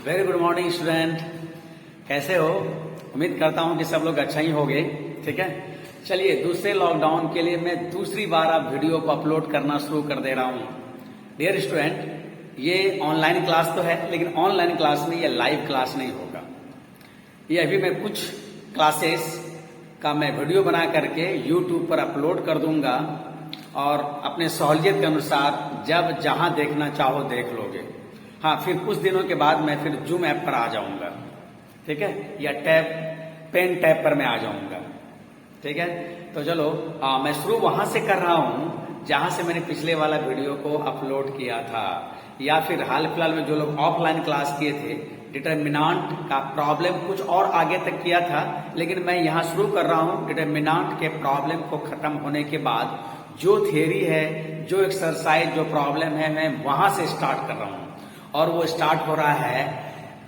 Very good morning student, कैसे हो? उम्मीद करता हूं कि सब लोग अच्छा ही होंगे। ठीक है, चलिए दूसरे लॉकडाउन के लिए मैं दूसरी बार अब वीडियो को अपलोड करना शुरू कर दे रहा हूं। डियर स्टूडेंट, ये ऑनलाइन क्लास तो है, लेकिन ऑनलाइन क्लास में ये लाइव क्लास नहीं होगा। ये अभी मैं कुछ क्लासेस का मैं वीडियो बना करके यूट्यूब पर अपलोड कर दूंगा और अपने सहूलियत के अनुसार जब जहां देखना चाहो देख लोगे। हाँ, फिर कुछ दिनों के बाद मैं फिर जूम ऐप पर आ जाऊंगा, ठीक है, या पेन टैब पर मैं आ जाऊंगा। ठीक है, तो चलो मैं शुरू वहां से कर रहा हूं जहां से मैंने पिछले वाला वीडियो को अपलोड किया था, या फिर हाल फिलहाल में जो लोग ऑफलाइन क्लास किए थे डिटरमिनेंट का प्रॉब्लम कुछ और आगे तक किया था, लेकिन मैं यहां शुरू कर रहा हूं डिटरमिनेंट के प्रॉब्लम को खत्म होने के बाद जो थियरी है, जो एक्सरसाइज, जो प्रॉब्लम है, मैं वहां से स्टार्ट कर रहा हूं। और वो स्टार्ट हो रहा है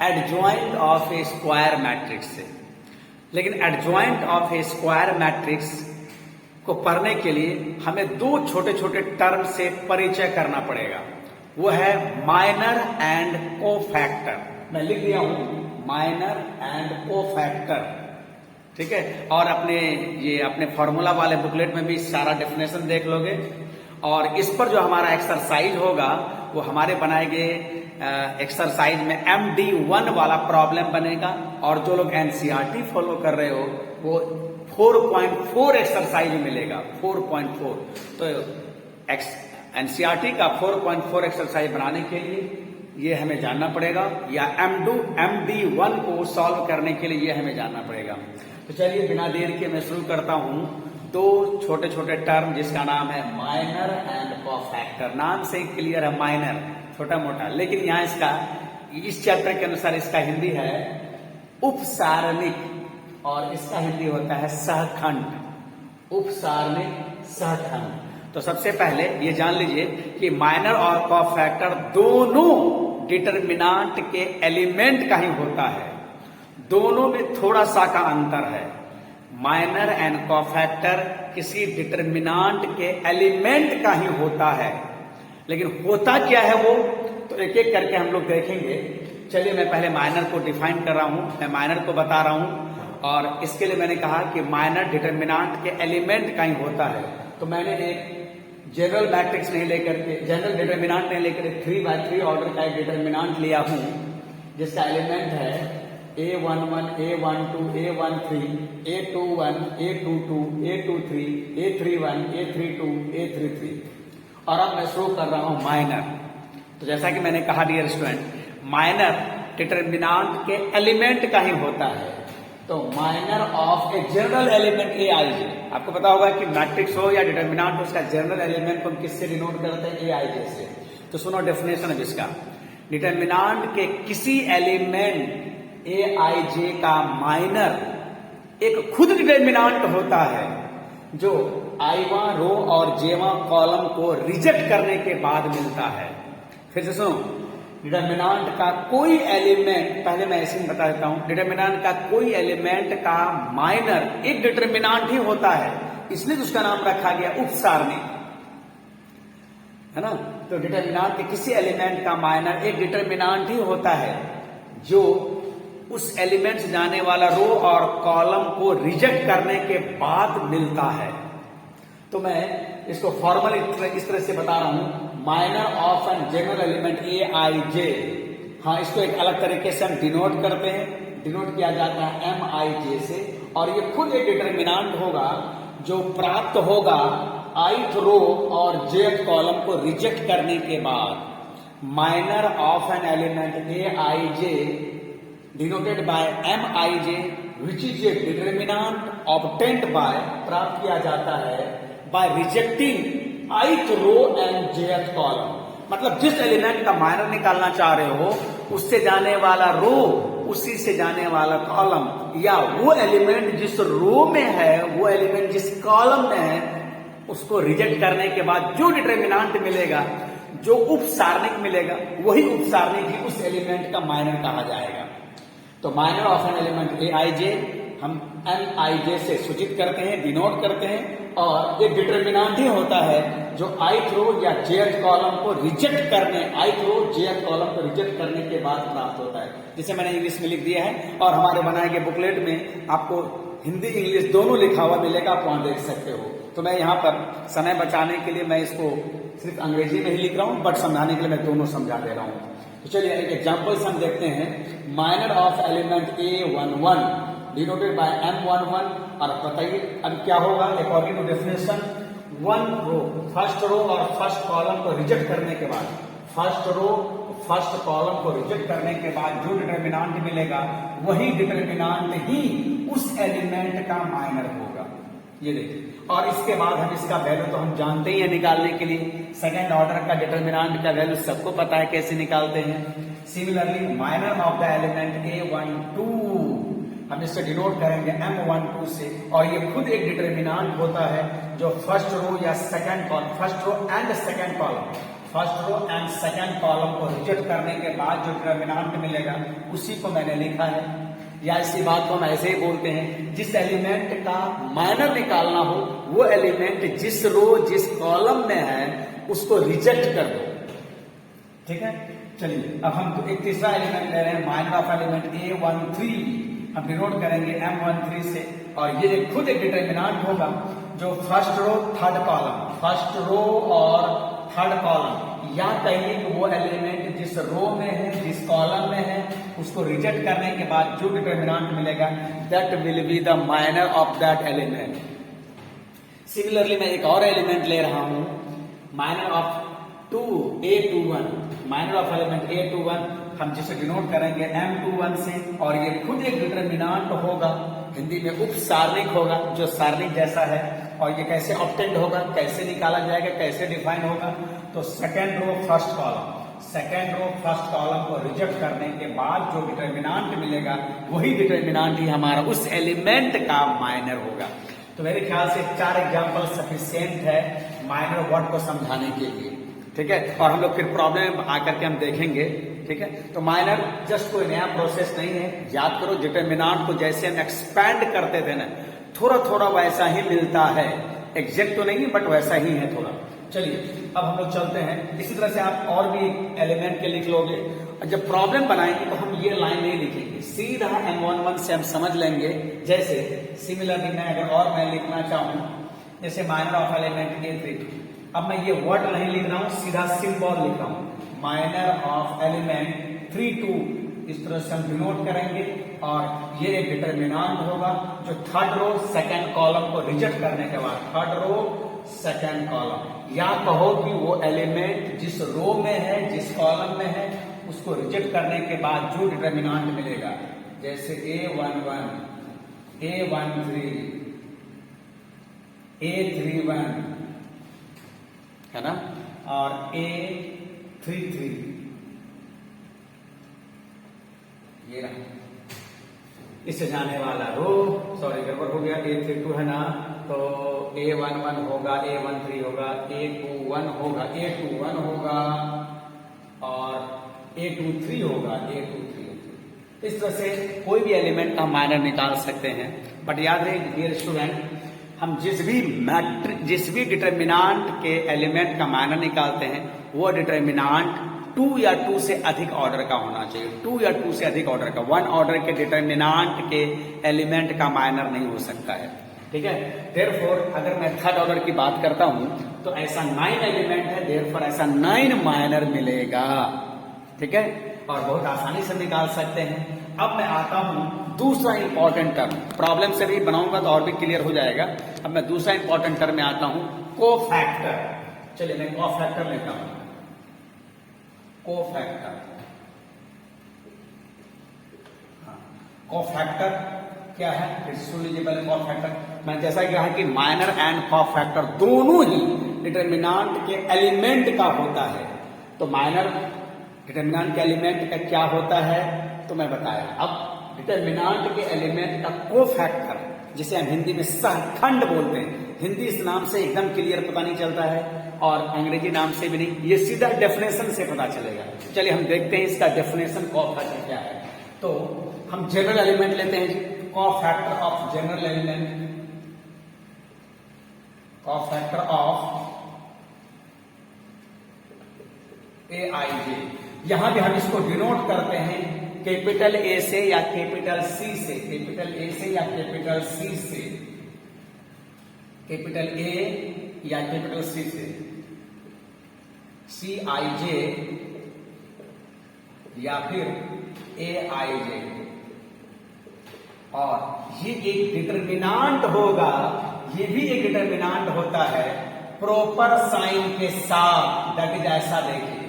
adjoint of A square matrix से। लेकिन adjoint of A square matrix को पढ़ने के लिए हमें दो छोटे छोटे टर्म से परिचय करना पड़ेगा। वो है माइनर एंड कोफैक्टर। मैं लिख दिया हूं माइनर एंड कोफैक्टर, ठीक है। और अपने फॉर्मूला वाले बुकलेट में भी सारा डेफिनेशन देख लोगे। और इस पर जो हमारा एक्सरसाइज होगा वो हमारे बनाए गए एक्सरसाइज में MD1 वाला प्रॉब्लम बनेगा। और जो लोग NCERT फॉलो कर रहे हो वो 4.4 एक्सरसाइज मिलेगा, 4.4। तो NCERT का 4.4 एक्सरसाइज बनाने के लिए ये हमें जानना पड़ेगा, या MD1 को सॉल्व करने के लिए ये हमें जानना पड़ेगा। तो चलिए बिना देर के मैं शुरू करता हूं दो छोटे छोटे टर्म जिसका नाम है माइनर एंड कोफैक्टर। नाम से क्लियर है, माइनर छोटा मोटा, लेकिन यहाँ इस चैप्टर के अनुसार इसका हिंदी है उपसारणिक और इसका हिंदी होता है सहखंड। उपसारणिक, सहखंड। तो सबसे पहले ये जान लीजिए कि माइनर और कोफैक्टर दोनों डिटरमिनेंट के एलिमेंट का ही होता है। दोनों में थोड़ा सा का अंतर है। माइनर एंड कोफैक्टर किसी डिटरमिनेंट के एलिमेंट का ही होता है, लेकिन होता क्या है वो तो एक एक करके हम लोग देखेंगे। चलिए मैं पहले माइनर को डिफाइन कर रहा हूं, मैं माइनर को बता रहा हूं। और इसके लिए मैंने कहा कि माइनर डिटरमिनेंट के एलिमेंट का ही होता है। तो मैंने एक जनरल मैट्रिक्स नहीं लेकर के, जनरल डिटरमिनेंट नहीं लेकर 3x3 ऑर्डर का एक डिटरमिनेंट लिया हूं जिसका एलिमेंट है A11, A12, A13, A21, A22, A23, A31, A32, A33। और अब मैं शुरू कर रहा हूं माइनर। तो जैसा कि मैंने कहा डियर स्टूडेंट, माइनर डिटरमिनेंट के एलिमेंट का ही होता है। तो minor of a general element Aij। आपको पता होगा कि मैट्रिक्स हो या डिटरमिनेंट हो, उसका जनरल एलिमेंट को हम किससे डिनोट करते हैं? Aij से। तो सुनो डेफिनेशन है इसका। डिटरमिनेंट के किसी एलिमेंट Aij का माइनर एक खुद डिटरमिनेंट होता है जो आईवा रो और जेवा कॉलम को रिजेक्ट करने के बाद मिलता है। फिर से सुनो, डिटरमिनेंट का कोई एलिमेंट, पहले मैं ऐसे ही बता देता हूं, डिटरमिनेंट का कोई एलिमेंट का माइनर एक डिटरमिनेंट ही होता है, इसलिए उसका नाम रखा गया उपसारणिक, है ना। तो डिटरमिनेंट के किसी एलिमेंट का माइनर एक डिटरमिनेंट ही होता है जो उस एलिमेंट से जाने वाला रो और कॉलम को रिजेक्ट करने के बाद मिलता है। तो मैं इसको फॉर्मल इस तरह से बता रहा हूं, minor of an general element Aij। हाँ, इसको एक अलग तरीके से हम डिनोट करते हैं, डिनोट किया जाता है Mij से। और ये खुद एक डिटरमिनेंट होगा जो प्राप्त होगा ith रो और jth कॉलम को रिजेक्ट करने के बाद। Minor of an element Aij denoted by Mij which is a determinant obtained by, प्राप्त किया जाता है by rejecting ith row and jth column। मतलब जिस एलिमेंट का माइनर निकालना चाह रहे हो उससे जाने वाला रो, उसी से जाने वाला कॉलम, या वो एलिमेंट जिस रो में है, वो एलिमेंट जिस कॉलम में है, उसको रिजेक्ट करने के बाद जो डिटरमिनेंट मिलेगा, जो उपसारणिक मिलेगा, वही उपसारणिक ही उस एलिमेंट का माइनर कहा जाएगा। तो minor of an element Aij हम Mij से सूचित करते हैं, डिनोट करते हैं। और एक डिटर्मिनांट ही होता है जो ith रो या jth कॉलम को रिजेक्ट करने, ith रो jth कॉलम को रिजेक्ट करने के बाद प्राप्त होता है, जिसे मैंने इंग्लिश में लिख दिया है और हमारे बनाए गए बुकलेट में आपको हिंदी इंग्लिश दोनों लिखा हुआ मिलेगा, आप वहां देख सकते हो। तो मैं यहाँ पर समय बचाने के लिए मैं इसको सिर्फ अंग्रेजी में ही लिख रहा हूँ, बट समझाने के लिए मैं दोनों समझा दे रहा हूँ। तो चलिए एक एग्जाम्पल हम देखते हैं। Minor of element A11 denoted by M11, और बताइए अब क्या होगा। According to definition, one row, first row और फर्स्ट कॉलम को रिजेक्ट करने के बाद, फर्स्ट रो फर्स्ट कॉलम को रिजेक्ट करने के बाद जो डिटर्मिनांट मिलेगा वही डिटर्मिनांट ही उस एलिमेंट का माइनर होगा। ये देखिए, और इसके बाद हम इसका वैल्यू तो हम जानते ही है निकालने के लिए। सेकेंड ऑर्डर का डिटर्मिनांट का वैल्यू सबको पता है कैसे निकालते हैं। Similarly minor of the element A12 हम इससे डिनोट करेंगे M12 से, और ये खुद एक डिटर्मिनांट होता है जो फर्स्ट रो या second column, first row and second column, first row and second column को रिजेक्ट करने के बाद जो डिटर्मिनांट मिलेगा उसी को मैंने लिखा है। या इसी बात को हम ऐसे ही बोलते हैं, जिस एलिमेंट का माइनर निकालना हो वो एलिमेंट जिस रो जिस कॉलम में है उसको रिजेक्ट कर दो। ठीक है, चलिए अब हम एक तीसरा एलिमेंट ले रहे हैं, माइनर ऑफ एलिमेंट A13 हम डिनोट करेंगे M13 से, और ये खुद एक डिटर्मिनांट होगा जो first row third column, first row और थर्ड कॉलम, या कहिए कि वो एलिमेंट जिस रो में है जिस कॉलम में है उसको रिजेक्ट करने के बाद जो डिटर्मिनांट मिलेगा that will be the minor of that element. Similarly मैं एक और एलिमेंट ले रहा हूं, minor of A21, minor of element A21 हम जिसे डिनोट करेंगे M21 से, और ये खुद एक डिटर्मिनांट होगा, हिंदी में उप सारणिक होगा जो सारणिक जैसा है। और ये कैसे ऑब्टेंड होगा, कैसे निकाला जाएगा, कैसे डिफाइन होगा, तो second row first column, second row first column को रिजेक्ट करने के बाद जो डिटर्मिनांट मिलेगा वही डिटर्मिनांट ही हमारा उस एलिमेंट का माइनर होगा। तो मेरे ख्याल से 4 एग्जाम्पल सफिशिएंट है माइनर वर्ड को समझाने के लिए। ठीक है, और हम लोग फिर प्रॉब्लम आकर के हम देखेंगे। ठीक है, तो माइनर जस्ट कोई नया प्रोसेस नहीं है, याद करो डिटर्मिनांट को जैसे हम एक्सपैंड करते थे ना, थोड़ा थोड़ा वैसा ही मिलता है, एग्जैक्ट तो नहीं बट वैसा ही है थोड़ा। चलिए अब हम लोग चलते हैं, इसी तरह से आप और भी एलिमेंट के लिख लोगे। जब प्रॉब्लम बनाएंगे तो हम ये लाइन नहीं लिखेंगे, सीधा M11 से हम समझ लेंगे। जैसे सिमिलरली मैं अगर और मैं लिखना चाहूं, जैसे माइनर ऑफ एलिमेंट A32, अब मैं ये वर्ड नहीं लिख रहा हूं, सीधा सिंबल लिख रहा हूं, माइनर ऑफ एलिमेंट 32, इस तरह से हम डिनोट करेंगे। और ये एक डिटर्मिनांट होगा जो थर्ड रो सेकंड कॉलम को रिजेक्ट करने के बाद, थर्ड रो सेकंड कॉलम, या कहो कि वो एलिमेंट जिस रो में है जिस कॉलम में है उसको रिजेक्ट करने के बाद जो डिटर्मिनांट मिलेगा, जैसे A11, A13, A31 है ना, और A33, ये रहा इससे जाने वाला रो, सॉरी गड़बड़ हो गया, A32 है ना, तो A11 होगा, A13 होगा, A21 होगा, A21 होगा, और A23 होगा, A23। इस तरह से कोई भी एलिमेंट का माइनर निकाल सकते हैं। बट याद रहे डियर स्टूडेंट, हम जिस भी डिटर्मिनांट के एलिमेंट का माइनर निकालते हैं वो डिटर्मिनांट 2 या 2 से अधिक ऑर्डर का होना चाहिए, 2 या 2 से अधिक ऑर्डर का। 1 ऑर्डर के डिटर्मिनांट के एलिमेंट का माइनर नहीं हो सकता है। ठीक है, देयरफॉर अगर मैं थर्ड ऑर्डर की बात करता हूं तो ऐसा 9 एलिमेंट है, देयरफॉर ऐसा 9 माइनर मिलेगा। ठीक है, और बहुत आसानी से निकाल सकते हैं। अब मैं आता हूं दूसरा इंपॉर्टेंट टर्म, प्रॉब्लम से भी बनाऊंगा तो और भी क्लियर हो जाएगा। अब मैं दूसरा इंपॉर्टेंट टर्म में आता हूं, कोफैक्टर। चलिए मैं कोफैक्टर लेता हूं, कोफैक्टर। कोफैक्टर क्या है फिर सुन लीजिए पहले। कोफैक्टर मैं जैसा कहा कि माइनर एंड कोफैक्टर दोनों ही डिटर्मिनांट के एलिमेंट का होता है। तो माइनर डिटर्मिनांट के एलिमेंट का क्या होता है तो मैं बताया। अब डिटर्मिनांट के एलिमेंट का कोफैक्टर, जिसे हम हिंदी में सहखंड बोलते हैं, हिंदी इस नाम से एकदम क्लियर पता नहीं चलता है और अंग्रेजी नाम से भी नहीं, ये सीधा डेफिनेशन से पता चलेगा। चलिए हम देखते हैं इसका डेफिनेशन कोफैक्टर क्या है। तो हम जनरल एलिमेंट लेते हैं जी, cofactor of general element. Cofactor of AIJ। यहां भी हम इसको डिनोट करते हैं कैपिटल ए से या कैपिटल सी से, कैपिटल ए से या कैपिटल सी से, कैपिटल ए या कैपिटल सी से, CIJ या फिर AIJ। और ये एक डिटरमिनांट होगा, ये भी एक डिटरमिनांट होता है प्रॉपर साइन के साथ। दैट इज ऐसा देखिए,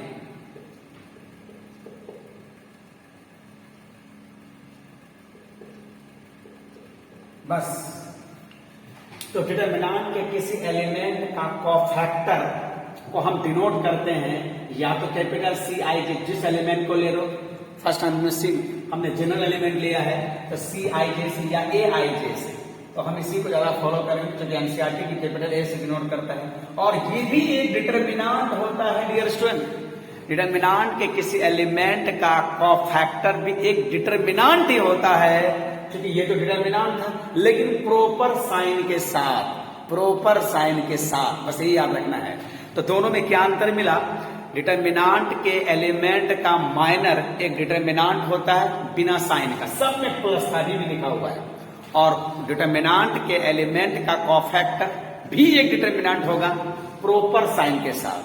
बस। तो डिटरमिनांट के किसी एलिमेंट का कॉफैक्टर को हम डिनोट करते हैं या तो कैपिटल CIJ, जिस एलिमेंट को ले लो, फर्स्ट हमने जनरल एलिमेंट लिया है तो CIJ से या AIJ से, तो हम इसी को ज्यादा फॉलो करेंगे क्योंकि एनसीईआरटी की कैपिटल ए से डिनोट करता है। और ये भी एक डिटरमिनांट होता है डियर स्टूडेंट। डिटरमिनांट के किसी एलिमेंट का कॉफैक्टर भी एक डिटरमिनांट ही होता है, क्योंकि ये तो डिटरमिनांट था लेकिन प्रॉपर साइन के साथ, प्रॉपर साइन के साथ, बस यही याद रखना है। तो दोनों में क्या अंतर मिला? डिटरमिनांट के एलिमेंट का माइनर एक डिटरमिनांट होता है बिना साइन का, सब में प्लस था भी लिखा हुआ है, और डिटरमिनांट के एलिमेंट का कॉफैक्टर भी एक डिटरमिनांट होगा प्रॉपर साइन के साथ।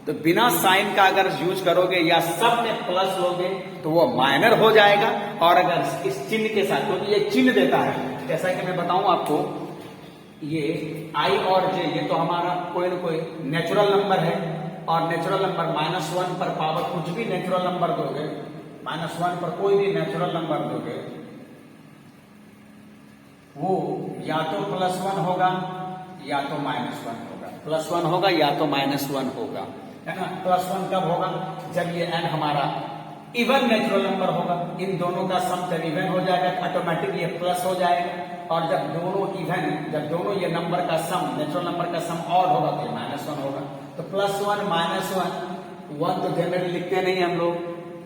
तो बिना साइन का अगर यूज करोगे या सब में प्लस लोगे तो वो माइनर हो जाएगा, और अगर इस चिन्ह के साथ, क्योंकि ये चिन्ह देता है, जैसा कि मैं बताऊं आपको, ये I और J ये तो हमारा कोई ना कोई नेचुरल नंबर है, और नेचुरल नंबर -1 पर पावर कुछ भी नेचुरल नंबर दोगे, -1 पर कोई भी नेचुरल नंबर दोगे, वो या तो +1 होगा या तो -1 होगा, +1 होगा या तो -1 होगा, है ना। +1 कब होगा? जब ये n हमारा इवन नेचुरल नंबर होगा, इन दोनों का सम जब इवन हो जाएगा ऑटोमेटिक ये प्लस हो जाएगा, और जब दोनों इवन, जब दोनों ये नंबर का सम, नेचुरल नंबर का सम ऑड होगा तो -1 होगा। तो +1 -1, 1 तो जनरली लिखते नहीं हम लोग,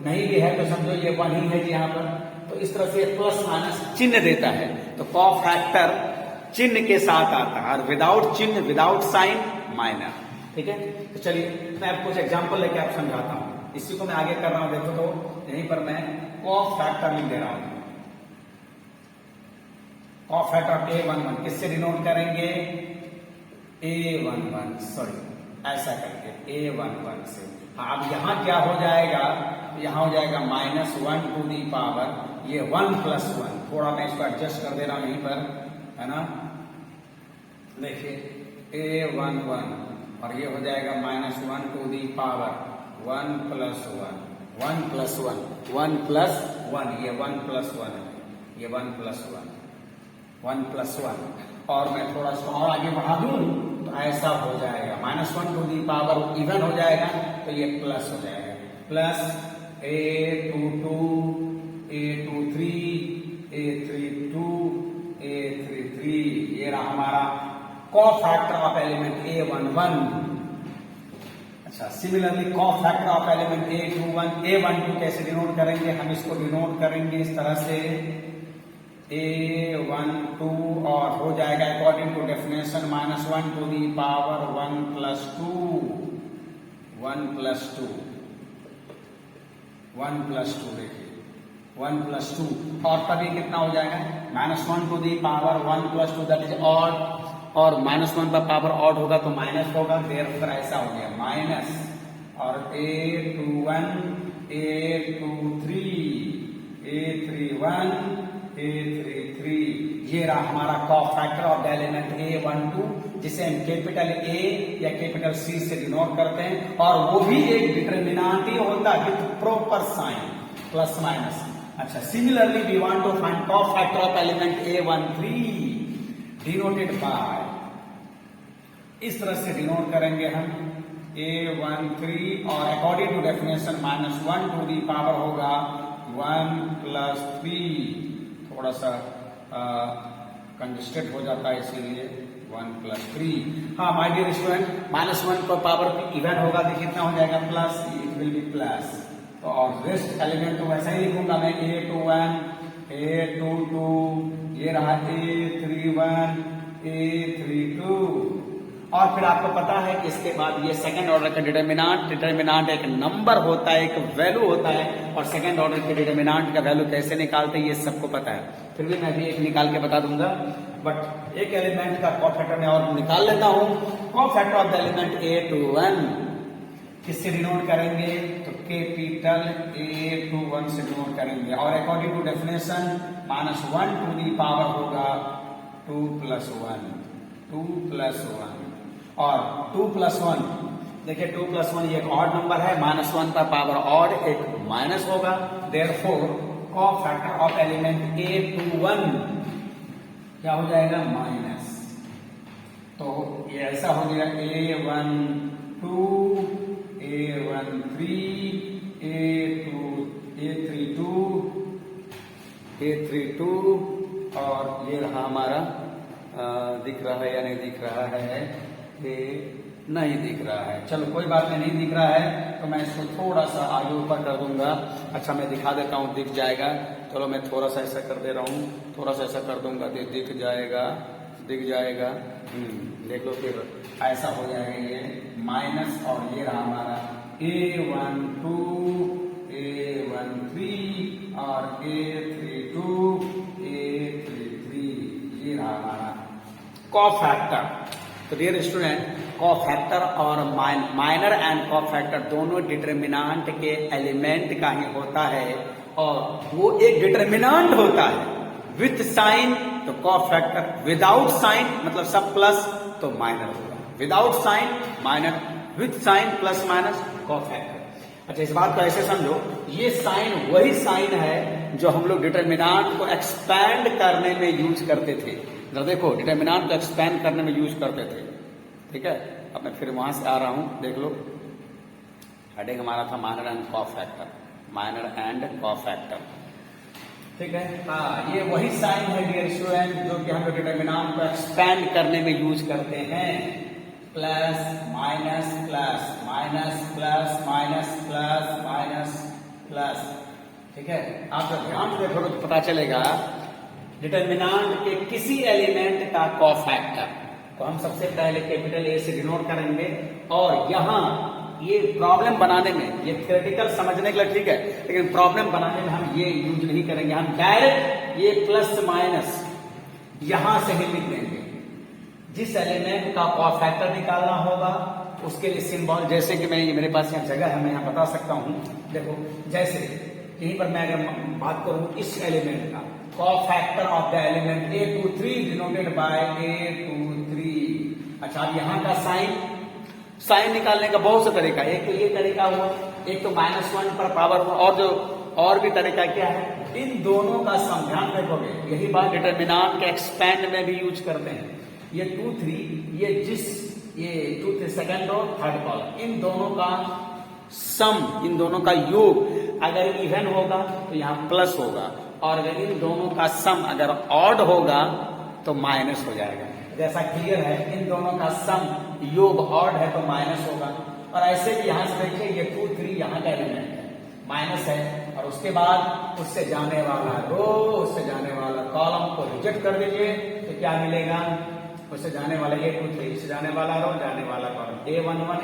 नहीं भी है तो समझो ये 1 ही है जी यहाँ पर। तो इस तरह से प्लस माइनस चिन्ह देता है, तो कॉफैक्टर चिन्ह के साथ आता है, और विदाउट चिन्ह, विदाउट साइन माइनर। ठीक है, तो चलिए मैं आपको कुछ एग्जांपल लेके आप समझाता हूं। इसी को मैं आगे कर रहा हूं, देखो तो यहीं पर मैं कॉफैक्टर लिख दे रहा हूं। कॉफैक्टर A11 किससे डिनोट करेंगे? A11, सॉरी ऐसा करके A11 से। अब यहां क्या हो जाएगा? यहां हो जाएगा -1 टू दी पावर ये 1 + 1। थोड़ा मैं इसको एडजस्ट कर दे रहा हूं यहीं पर, है ना। देखिए A11 और ये हो जाएगा -1 टू दी पावर 1 + 1, 1 + 1, 1 + 1, ये 1 + 1 है, ये 1 + 1, 1 + 1। और मैं थोड़ा सा और आगे बढ़ा दूं तो ऐसा हो जाएगा, -1 टू दी पावर इवन हो जाएगा तो ये प्लस हो जाएगा, plus A22, A23, A32, A33, ये रहा हमारा कॉफैक्टर ऑफ एलिमेंट A11। अच्छा, similarly cofactor of element A12 कैसे डिनोट करेंगे? हम इसको डिनोट करेंगे इस तरह से A12, और हो जाएगा according to definition -1 to the power 1 + 2, 1 + 2, 1 + 2, देखिए 1 + 2, और तभी कितना हो जाएगा? -1 to the power 1 + 2, that is odd, और -1 पर पावर ऑड होगा तो माइनस होगा, देयरफॉर ऐसा हो गया माइनस, और A21, A23, A31, A33, ये रहा हमारा cofactor of the element A12, जिसे हम कैपिटल A या कैपिटल C से डिनोट करते हैं, और वो भी एक डिटरमिनेंट ही होता है with proper sign plus minus. अच्छा, similarly we want to find cofactor of element A13 denoted by, इस तरह से डिनोट करेंगे हम A13, और according to definition -1 to the power होगा 1 + 3, थोड़ा सा कंजेस्टेड हो जाता है इसीलिए 1 + 3। हाँ माय डियर स्टूडेंट, -1 पर पावर इवन होगा तो कितना हो जाएगा? Plus, it will B plus. तो और रेस्ट एलिमेंट तो वैसा ही लिखूंगा मैं, A21, A22, ये रहा A31, A32, और फिर आपको पता है कि इसके बाद ये सेकंड ऑर्डर का डिटरमिनांट एक नंबर होता है, एक वैल्यू होता है, और सेकंड ऑर्डर के डिटरमिनांट का वैल्यू कैसे निकालते हैं ये सबको पता है। फिर भी मैं भी एक निकाल के बता दूंगा, बट एक एलिमेंट का कॉफैक्टर मैं और निकाल लेता हूं। Cofactor of the element A21 किससे डिनोट करेंगे, तो कैपिटल A21 से डिनोट करेंगे, और according to definition -1 to the power होगा 2 + 1, 2 + 1, और 2 + 1 देखिए 2 + 1 ये एक ऑड नंबर है, -1 का पावर ऑड एक माइनस होगा, therefore cofactor of element A21 क्या हो जाएगा, माइनस। तो ये ऐसा हो गया A12 A13 A32 और ये रहा हमारा, दिख रहा है या नहीं दिख रहा है, ये नहीं दिख रहा है, चलो कोई बात नहीं दिख रहा है तो मैं इसको थोड़ा सा आगे ऊपर कर दूंगा। अच्छा मैं दिखा देता हूँ, दिख जाएगा, चलो मैं थोड़ा सा ऐसा कर दे रहा हूँ, थोड़ा सा ऐसा कर दूंगा तो दिख जाएगा। देख लो फिर ऐसा हो जाएगा ये माइनस, और ये रहा हमारा A12 A13 और A32 A33, ये रहा हमारा कॉफैक्टर। तो डियर स्टूडेंट, कॉफैक्टर और माइनर एंड कॉफैक्टर दोनों डिटरमिनांट के एलिमेंट का ही होता है, और वो एक डिटरमिनांट होता है विथ साइन तो कॉफैक्टर, विदाउट साइन मतलब सब प्लस तो माइनर होगा, without sign minor, with sign plus minus cofactor. अच्छा इस बात को ऐसे समझो, ये साइन वही साइन है जो हम लोग डिटरमिनांट को एक्सपैंड करने में यूज करते थे। जरा देखो, डिटरमिनांट को एक्सपैंड करने में यूज करते थे, ठीक है। अब मैं फिर वहां से आ रहा हूं, देख लो हेडिंग हमारा था minor and cofactor, minor and cofactor, ठीक है। हाँ ये वही साइन है डियर स्टूडेंट जो कि हम लोग डिटरमिनांट को एक्सपैंड करने में यूज करते हैं, plus minus plus minus plus minus plus minus plus, ठीक है। आप जब ध्यान से देखो तो पता चलेगा डिटरमिनांट के किसी एलिमेंट का कॉफैक्टर तो हम सबसे पहले कैपिटल A से डिनोट करेंगे, और यहां ये प्रॉब्लम बनाने में, ये थियोरेटिकल समझने के लिए ठीक है, लेकिन प्रॉब्लम बनाने में हम ये यूज नहीं करेंगे, हम डायरेक्ट ये प्लस माइनस यहां से ही लिख देंगे। जिस एलिमेंट का कॉफैक्टर निकालना होगा उसके लिए सिंबल, जैसे कि मैं मेरे पास यहाँ जगह है, मैं यहाँ बता सकता हूं, देखो जैसे यहीं पर मैं अगर बात करूं इस एलिमेंट का cofactor of the element A23 denoted by A23। अच्छा अब यहाँ का साइन निकालने का बहुत सा तरीका, एक तो ये तरीका हुआ, एक तो -1 पर पावर हुआ, और जो और भी तरीका क्या है, इन दोनों का सम, ध्यान रखोगे यही बात डिटरमिनांट के एक्सपैंड में भी यूज करते हैं। ये 2 3 ये 2 3 सेकंड और थर्ड कॉलम, इन दोनों का सम, इन दोनों का योग अगर इवन होगा तो यहाँ प्लस होगा, और अगर इन दोनों का सम अगर ऑड होगा तो माइनस हो जाएगा। जैसा क्लियर है, इन दोनों का सम योग ऑड है तो माइनस होगा, और ऐसे भी यहां से देखिए ये 2 3 यहाँ का एलिमेंट है, माइनस है, और उसके बाद उससे जाने वाला रो, उससे जाने वाला कॉलम को रिजेक्ट कर दीजिए तो क्या मिलेगा, उससे जाने वाला A2 3, इससे जाने वाला रो, जाने वाला कॉलम A11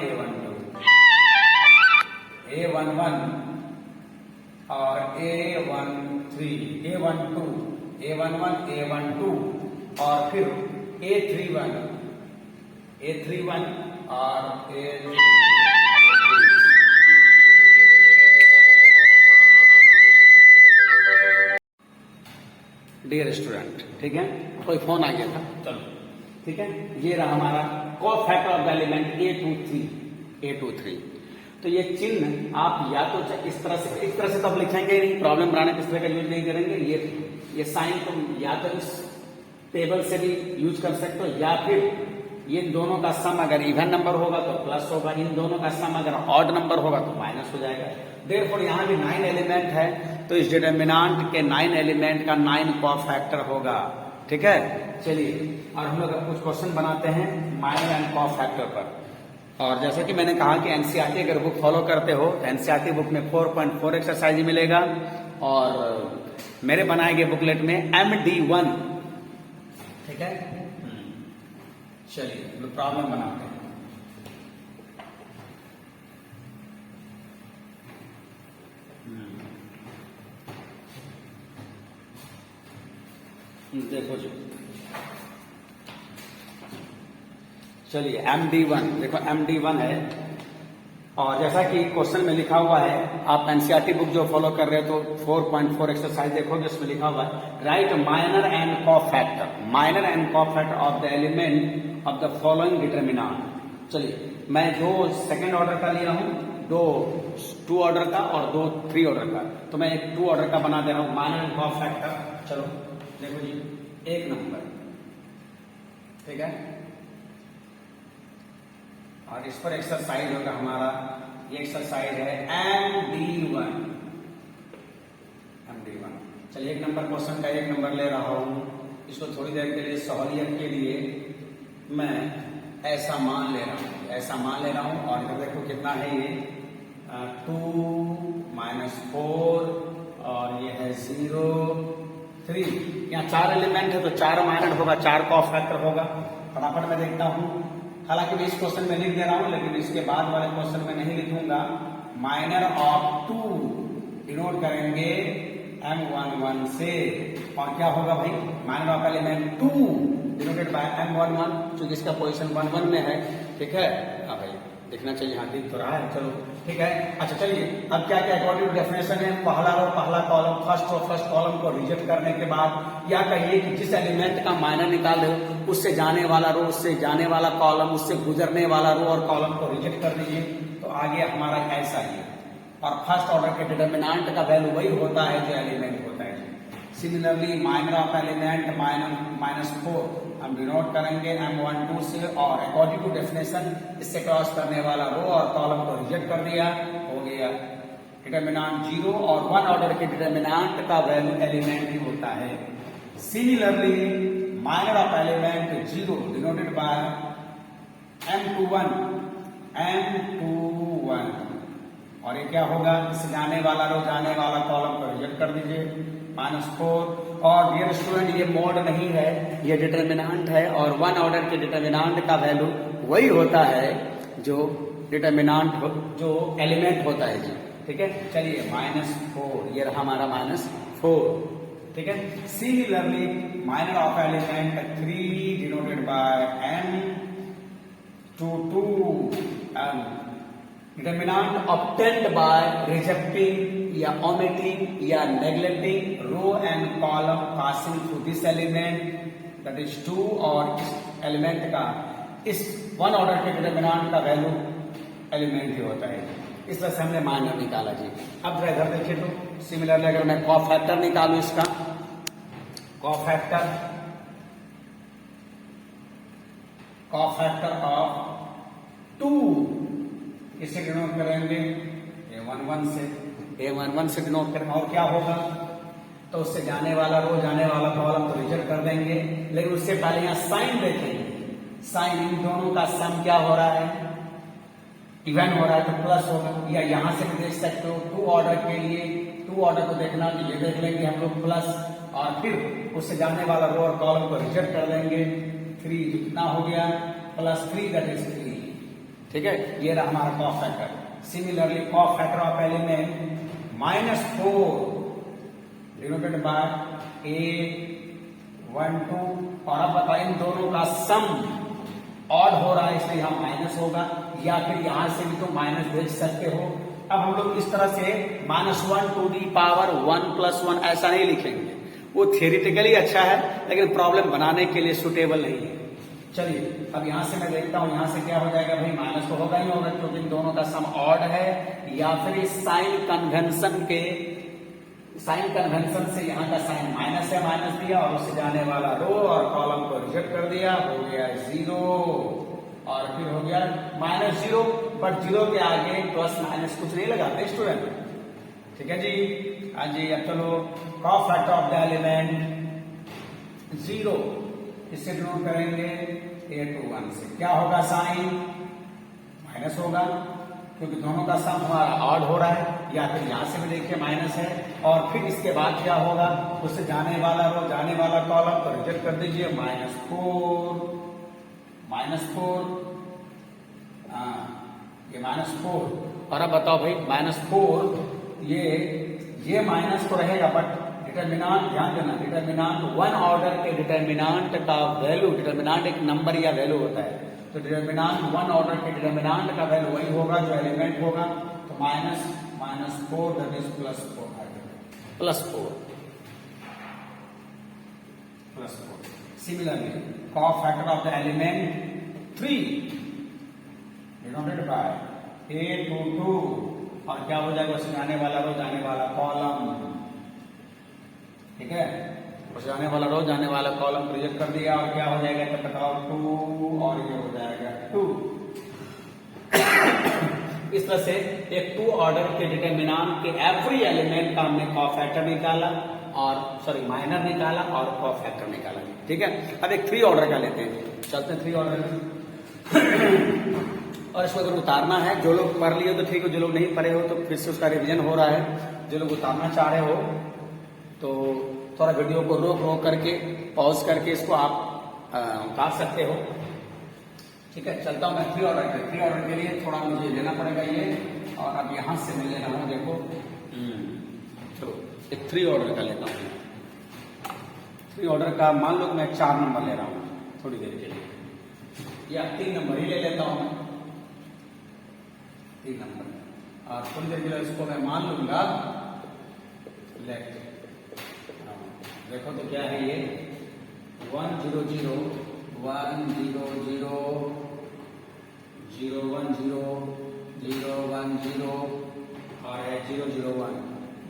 A12 और A13 A12 और फिर A31 और A32। डियर स्टूडेंट, ठीक है, कोई फोन आ गया था, चलो ठीक है। ये रहा हमारा cofactor of the element A23। तो ये चिन्ह आप या तो इस तरह से तो आप लिखेंगे ही नहीं, प्रॉब्लम बनाने किस तरह का यूज नहीं करेंगे। ये साइन तुम या तो इस टेबल से भी यूज कर सकते हो, या फिर ये दोनों का सम अगर इवन नंबर होगा तो प्लस होगा, इन दोनों का सम अगर ऑड नंबर होगा तो माइनस हो जाएगा। देयरफॉर यहाँ भी 9 एलिमेंट है, तो इस डिटरमिनांट के 9 एलिमेंट का 9 कॉफैक्टर होगा, ठीक है। चलिए और हम लोग कुछ क्वेश्चन बनाते हैं माइनर एंड कॉफैक्टर पर। और जैसा कि मैंने कहा कि एनसीईआरटी अगर बुक फॉलो करते हो तो एनसीईआरटी बुक में 4.4 एक्सरसाइज मिलेगा, और मेरे बनाए गए बुकलेट में MD1, ठीक है। चलिए प्रॉब्लम बनाते हैं। देखो जी, चलिए MD1, देखो MD1 है, और जैसा कि क्वेश्चन में लिखा हुआ है, आप एनसीईआरटी बुक जो फॉलो कर रहे हो तो 4.4 एक्सरसाइज देखोगे, उसमें लिखा हुआ है right minor and cofactor of the element of the following determinant. चलिए मैं जो सेकंड ऑर्डर का लिया हूं, दो 2 ऑर्डर का और 2 3 ऑर्डर का, तो मैं एक 2 ऑर्डर का बना दे रहा हूं, माइनर एंड कोफैक्टर। चलो देखो जी, 1 नंबर, ठीक है, और इस पर एक्सरसाइज होगा हमारा, ये एक्सरसाइज है MD1। चलिए 1 नंबर क्वेश्चन का 1 नंबर ले रहा हूं, इसको थोड़ी देर के लिए सहूलियत के लिए मैं ऐसा मान ले रहा हूं, और इधर देखो कितना है ये 2 - 4 और ये है 0 3। यहाँ 4 एलिमेंट है तो 4 माइनर होगा, 4 कोफैक्टर होगा। फटाफट मैं देखता हूं, हालांकि मैं इस क्वेश्चन में लिख दे रहा हूं, लेकिन इसके बाद वाले क्वेश्चन में नहीं लिखूंगा। माइनर ऑफ 2 डिनोट करेंगे M11 से, और क्या होगा भाई, minor of element 2 denoted by M11, क्योंकि इसका पोजीशन 11 में है, ठीक है। हाँ भाई देखना चाहिए, हाँ दिख तो रहा है, चलो ठीक है। अच्छा चलिए, अब क्या क्या अकॉर्डिंग टू डेफिनेशन है, पहला रो पहला कॉलम, फर्स्ट कॉलम को रिजेक्ट करने के बाद या कहिए कि जिस एलिमेंट का माइनर निकाल रहे हो उससे जाने वाला रो, उससे जाने वाला कॉलम, उससे गुजरने वाला रो और कॉलम को रिजेक्ट कर दीजिए, तो आगे हमारा ऐसा ही है। और फर्स्ट ऑर्डर के डिटरमिनेंट का वैल्यू वही होता है जो एलिमेंट होता है। सिमिलरली माइनर ऑफ एलिमेंट -4 हम डिनोट करेंगे M12 से, और अकॉर्डिंग टू डेफिनेशन इससे क्रॉस करने वाला रो और कॉलम को रिजेक्ट कर दिया, हो गया डिटरमिनेंट 0, और 1 ऑर्डर के डिटरमिनेंट का वैल्यू एलिमेंट ही होता है। Similarly minor of element 0 denoted by M21, और ये क्या होगा, इससे जाने वाला रो जाने वाला कॉलम को रिजेक्ट कर दीजिए, -4। और डियर स्टूडेंट ये मोड नहीं है, ये डिटरमिनेंट है, और 1 ऑर्डर के डिटरमिनेंट का वैल्यू वही होता है जो डिटरमिनेंट जो एलिमेंट होता है जी, ठीक है। चलिए -4, ये रहा हमारा -4, ठीक है। Similarly minor of element 3 denoted by M22, determinant obtained by rejecting या ओमिटिंग या neglecting row and column passing through this element, that is 2, और इस एलिमेंट का इस 1 ऑर्डर के डिटरमिनेंट का वैल्यू एलिमेंट ही होता है। इस तरह से हमने माइनर निकाला जी। अब जरा इधर देखिए तो सिमिलरली अगर मैं कोफैक्टर निकालूं, इसका कोफैक्टर ऑफ 2 इससे डिनोट करेंगे A11 से डिनोट करेंगे, और क्या होगा, तो उससे जाने वाला रो जाने वाला कॉलम तो रिजेक्ट कर देंगे, लेकिन उससे पहले यहाँ साइन देखेंगे। साइन इन दोनों का सम क्या हो रहा है, इवन हो रहा है, तो प्लस होगा। या यहां से भी देख सकते हो 2 ऑर्डर के लिए, 2 ऑर्डर को देखना तो ये देख लेंगे हम लोग प्लस, और फिर उससे जाने वाला रो और कॉलम को रिजेक्ट कर देंगे। 3 कितना हो गया, +3, दैट इज 3, ठीक है। ये रहा हमारा cofactor. Similarly cofactor of element -4 denoted by A12, और अब बताइए इन दोनों का सम ऑड हो रहा है, इसलिए यहाँ माइनस होगा, या फिर यहां से भी तो माइनस भेज सकते हो। अब हम लोग इस तरह से -1 to the power 1 + 1 ऐसा नहीं लिखेंगे, वो थियोरिटिकली अच्छा है लेकिन प्रॉब्लम बनाने के लिए सुटेबल नहीं है। चलिए अब यहां से मैं देखता हूं, यहां से क्या हो जाएगा भाई, माइनस तो होगा ही होगा क्योंकि इन दोनों का सम ऑड है, या फिर साइन कन्वेंशन से यहाँ का साइन माइनस है, माइनस दिया और उससे जाने वाला रो और कॉलम को रिजेक्ट कर दिया, हो गया 0, और फिर हो गया -0, बट 0 के आगे प्लस माइनस कुछ नहीं लगाते स्टूडेंट, ठीक है जी। हाँ जी, अब चलो कोफैक्टर ऑफ द एलिमेंट 0 इससे डिनोट करेंगे A21 से, क्या होगा, साइन माइनस होगा क्योंकि दोनों का सम हमारा ऑड हो रहा है, या फिर यहां से भी देखिए माइनस है, और फिर इसके बाद क्या होगा, उससे जाने वाला रो जाने वाला कॉलम को रिजेक्ट कर दीजिए, -4 -4, हाँ ये -4। और अब बताओ भाई -4, ये माइनस तो रहेगा, बट डिटर्मिनांट ध्यान देना, डिटर्मिनांट वन ऑर्डर के डिटर्मिनांट का वैल्यू, डिटर्मिनांट एक नंबर या वैल्यू होता है, तो डिटर्मिनांट वन ऑर्डर के डिटर्मिनांट का वैल्यू वही होगा जो एलिमेंट होगा, तो -4 that is +4। Similarly, cofactor of the element 3 denoted by a to 2, और क्या हो जाएगा उसमें आने वाला रो जाने वाला कॉलम, ठीक है, उसमें आने वाला रो जाने वाला कॉलम प्रोजेक्ट कर दिया, और क्या हो जाएगा तब बताओ 2, और ये हो जाएगा 2। इस तरह से एक 2 ऑर्डर के डिटर्मिनेंट के एवरी एलिमेंट का हमने कॉफैक्टर निकाला, और सॉरी माइनर निकाला और कॉफैक्टर निकाला, ठीक है। अब एक 3 ऑर्डर का लेते हैं, चलते हैं 3 ऑर्डर और इसको अगर उतारना है, जो लोग पढ़ लिए तो ठीक हो, जो लोग नहीं पढ़े हो तो फिर से उसका रिवीजन हो रहा है। जो लोग उतारना चाह रहे हो तो थोड़ा वीडियो को रोक करके पॉज करके इसको आप उतार सकते हो, ठीक है। चलता हूं मैं 3 ऑर्डर के लिए थोड़ा मुझे लेना पड़ेगा ये, और अब यहां से मैं ले रहा हूं, देखो चलो एक 3 ऑर्डर का लेता हूं। 3 ऑर्डर का मान लो मैं 4 नंबर ले रहा हूं थोड़ी देर के लिए, या 3 नंबर ही ले लेता हूं मैं, 3 नंबर, और थोड़ी देर के लिए इसको मैं मान लूंगा लेफ्ट। देखो तो क्या है ये 1 0 0 1 0 0 0 1 0 0 1 0 और है 0 0 1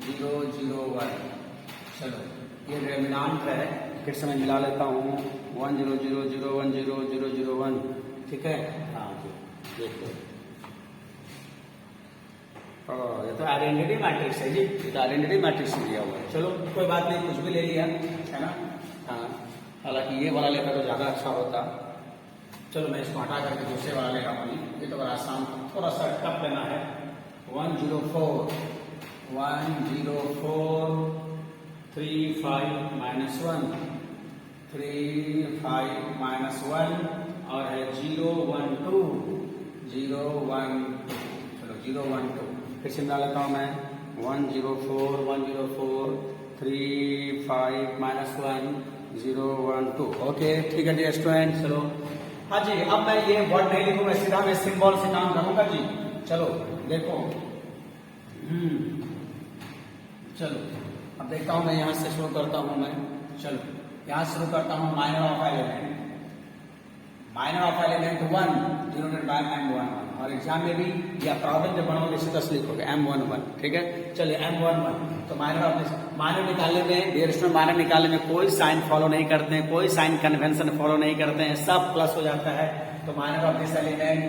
0 0 1। चलो ये डिटर्मिनेंट है, फिर से मैं मिला लेता हूँ 1 0 0 0 1 0 0 0 1, ठीक है। हाँ देखो ये तो आइडेंटिटी मैट्रिक्स है जी, ये तो आइडेंटिटी मैट्रिक्स में दिया हुआ है। चलो कोई बात नहीं, कुछ भी ले लिया है ना, हाँ हालांकि ये वाला लेकर तो ज्यादा अच्छा होता। चलो मैं इसको हटा करके दूसरे वाला ले रहा हूँ, ये तो बड़ा आसान, थोड़ा सा टफ लेना है। 1 0 4 1 0 4 3 5 -1 3 5 -1 और है 0 1 2 0 1 2। चलो 0 1 2 फिर से मिला लेता हूँ मैं 1 0 4 1 0 4 3 5 -1 0 1 2। ओके ठीक है जी स्टूडेंट, चलो हाँ जी, अब मैं ये वर्ड नहीं लिखूंगा, सीधा मैं सिंबल से काम करूंगा जी। चलो देखो चलो अब देखता हूं मैं यहां से शुरू करता हूं मैं, चलो यहां शुरू करता हूं minor of element 1 denoted by M11, और एग्जाम में भी या प्रॉब्लम जब बनाओगे सीधा लिखोगे M11, ठीक है। चलिए M11 तो माइनर निकालने में, डियर स्टूडेंट माइनर निकालने में कोई साइन फॉलो नहीं करते हैं, कोई साइन कन्वेंशन फॉलो नहीं करते हैं, सब प्लस हो जाता है। तो माइनर ऑफ दिस एलिमेंट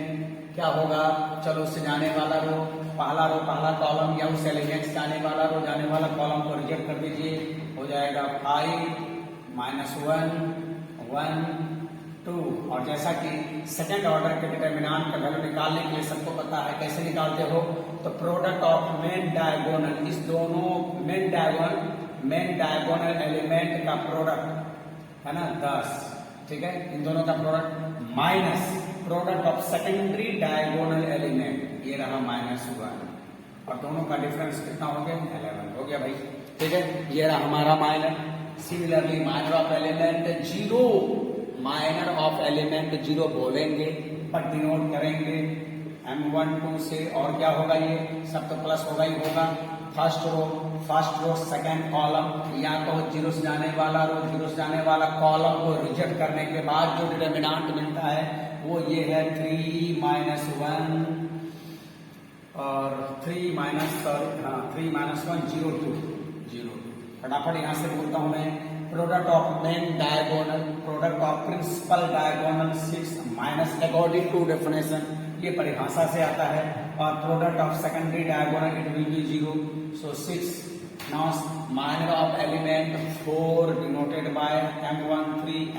क्या होगा, चलो उससे जाने वाला रो पहला कॉलम या उस एलिमेंट से जाने वाला रो जाने वाला कॉलम को रिजेक्ट कर दीजिए, हो जाएगा 5 -1 1 2। और जैसा कि सेकंड ऑर्डर के डिटर्मिनेंट का वैल्यू निकालने के लिए सबको पता है कैसे निकालते हो, तो प्रोडक्ट ऑफ मेन डायगोनल, इस दोनों मेन डायगोनल एलिमेंट का प्रोडक्ट है ना 10, ठीक है, इन दोनों का product minus product of secondary diagonal element, ये रहा -1, और दोनों का डिफरेंस कितना हो गया 11 हो गया भाई, ठीक है। ये रहा हमारा minor. Similarly minor of element 0, minor of element 0 बोलेंगे बट डिनोट करेंगे M12 से, और क्या होगा ये सब तो प्लस होगा ही होगा। फर्स्ट रो सेकंड कॉलम, या तो 0 से जाने वाला रो 0 से जाने वाला कॉलम को रिजेक्ट करने के बाद जो डिटर्मिनेंट मिलता है वो ये है 3 -1 और 3 -1 0 2। फटाफट यहां से बोलता हूं मैं, product of main diagonal, product of principal diagonal 6 minus according to definition, ये परिभाषा से आता है, और product of secondary diagonal it will be 0, so 6। Now minor of element 4 denoted by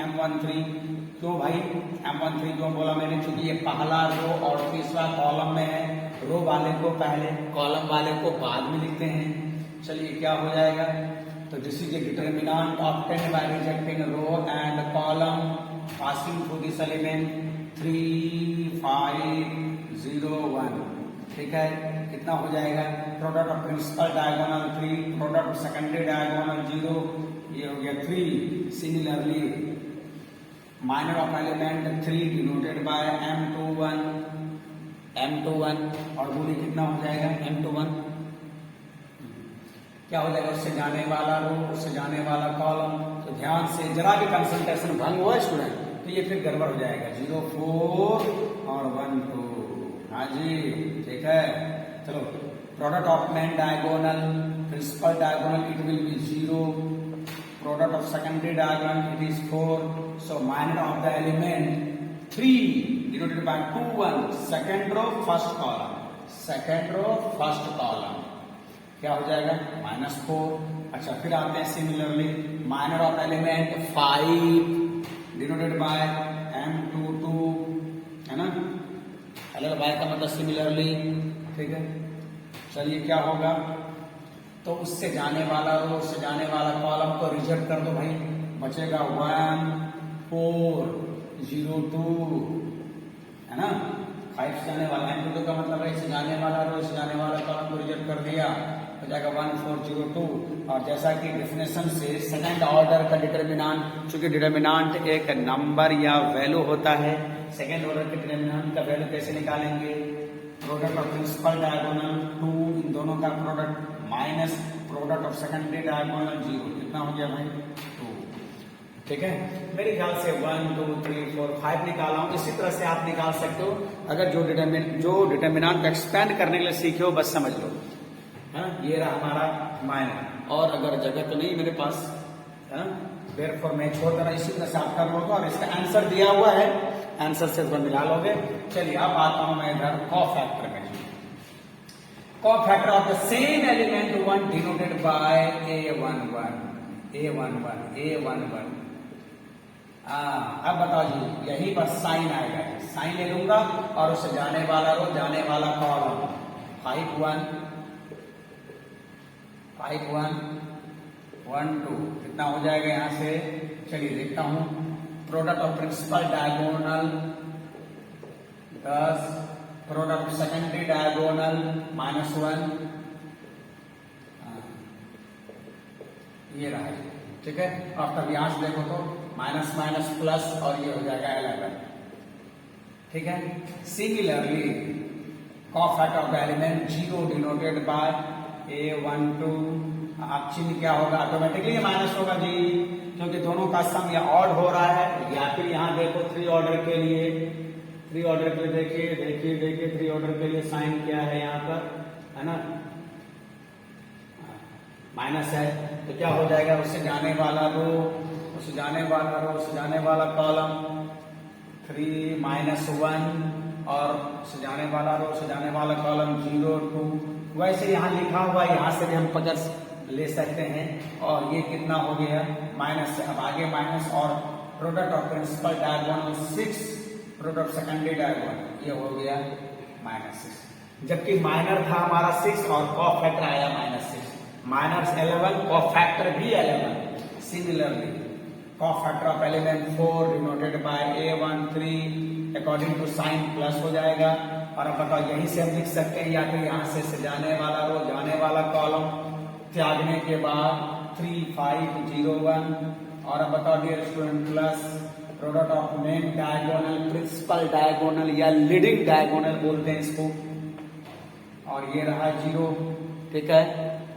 M13। क्यों भाई M13 क्यों बोला मैंने, क्योंकि ये पहला रो और तीसरा कॉलम में है, रो वाले को पहले कॉलम वाले को बाद में लिखते हैं। चलिए क्या हो जाएगा, तो this is the determinant obtained by rejecting row and column passing through this element, 3 5 0 1। ठीक है, कितना हो जाएगा? Product of principal diagonal 3, product of secondary diagonal 0, ये हो गया 3। Similarly minor of element 3 denoted by M21, और बोलिए कितना हो जाएगा? M21 क्या हो जाएगा? उससे जाने वाला रो, उससे जाने वाला कॉलम। तो ध्यान से, जरा भी कंसंट्रेशन भंग हुआ स्टूडेंट तो ये फिर गड़बड़ हो जाएगा। 0 4 और 1 2। हाँ जी, ठीक है। चलो, product of main diagonal, principal diagonal it will be 0, product of secondary diagonal it is 4। So minor of the element 3 denoted by 2 1, second row first column, second row first column क्या हो जाएगा? -4। अच्छा, फिर आते हैं similarly minor of element 5 denoted by M22, है ना? अलग बाय का मतलब सिमिलरली। ठीक है, चलिए क्या होगा? तो उससे जाने वाला रो, उससे जाने वाला कॉलम को रिजेक्ट कर दो भाई, बचेगा 1 4 0 2, है ना? 5 से जाने वाला M22 का मतलब है इससे जाने वाला रो, इससे जाने वाला कॉलम को रिजेक्ट कर दिया, हो जाएगा 1 4 0 2। और जैसा कि डेफिनेशन से सेकंड ऑर्डर का डिटर्मिनेंट, चूंकि डिटर्मिनेंट एक नंबर या वैल्यू होता है, सेकंड ऑर्डर के डिटर्मिनेंट का वैल्यू कैसे निकालेंगे? प्रोडक्ट ऑफ प्रिंसिपल डायगोनल 2, इन दोनों का product, minus product of secondary diagonal 0। कितना हो गया भाई? 2। ठीक है, मेरे ख्याल से 1 2 3 4 5 निकाला हूं। इसी तरह से आप निकाल सकते हो अगर जो डिटर्मिनेंट को एक्सपेंड करने के लिए सीखे हो, बस समझ लो। हाँ, ये रहा हमारा माइनर। और अगर जगह तो नहीं मेरे पास, देयरफॉर मैं छोड़ कर इसी तरह से आप कर लोगे और इसका आंसर दिया हुआ है, आंसर से थोड़ा मिला लोगे। चलिए अब आता हूं मैं इधर कॉफैक्टर में। Cofactor of the same element 1 denoted by A11, A11। अब बताओ जी, यहीं पर साइन आएगा, साइन ले लूंगा और उससे जाने वाला रो, जाने वाला कॉलम 5 1 5 1 1 2। कितना हो जाएगा यहां से? चलिए देखता हूं। Product of principal diagonal 10, product of secondary diagonal -1, ये रहा है। ठीक है, और तब यहां से देखो तो माइनस माइनस प्लस और ये हो जाएगा 11। ठीक है, similarly cofactor of the element 0 denoted by A12। अब चिन्ह क्या होगा? ऑटोमेटिकली माइनस होगा जी, क्योंकि दोनों का सम या ऑड हो रहा है। या फिर यहाँ देखो 3 ऑर्डर के लिए, 3 ऑर्डर के लिए देखिए 3 ऑर्डर के लिए साइन क्या है यहाँ पर, है ना? माइनस है, तो क्या हो जाएगा? उससे जाने वाला रो, उससे जाने वाला रो, उससे जाने वाला कॉलम 3 -1, और उससे जाने वाला रो, उससे जाने वाला कॉलम 0 2। वैसे यहाँ लिखा हुआ, यहाँ से भी हम पकड़ ले सकते हैं। और ये कितना हो गया? माइनस। अब आगे माइनस, और product of principal diagonal 6, product of secondary diagonal ये हो गया -6। जबकि माइनर था हमारा 6 और कॉफैक्टर आया -6, माइनस 11, कॉफैक्टर भी 11। Similarly cofactor of element 4 denoted by A13 according to sign plus हो जाएगा। और अब बताओ, यहीं से हम लिख सकते हैं, या फिर यहां से जाने वाला रो, जाने वाला कॉलम त्यागने के बाद 3 5 0 1। और अब बताओ dear student, plus product of main diagonal, principal diagonal या लीडिंग डायगोनल बोलते हैं इसको, और ये रहा 0। ठीक है,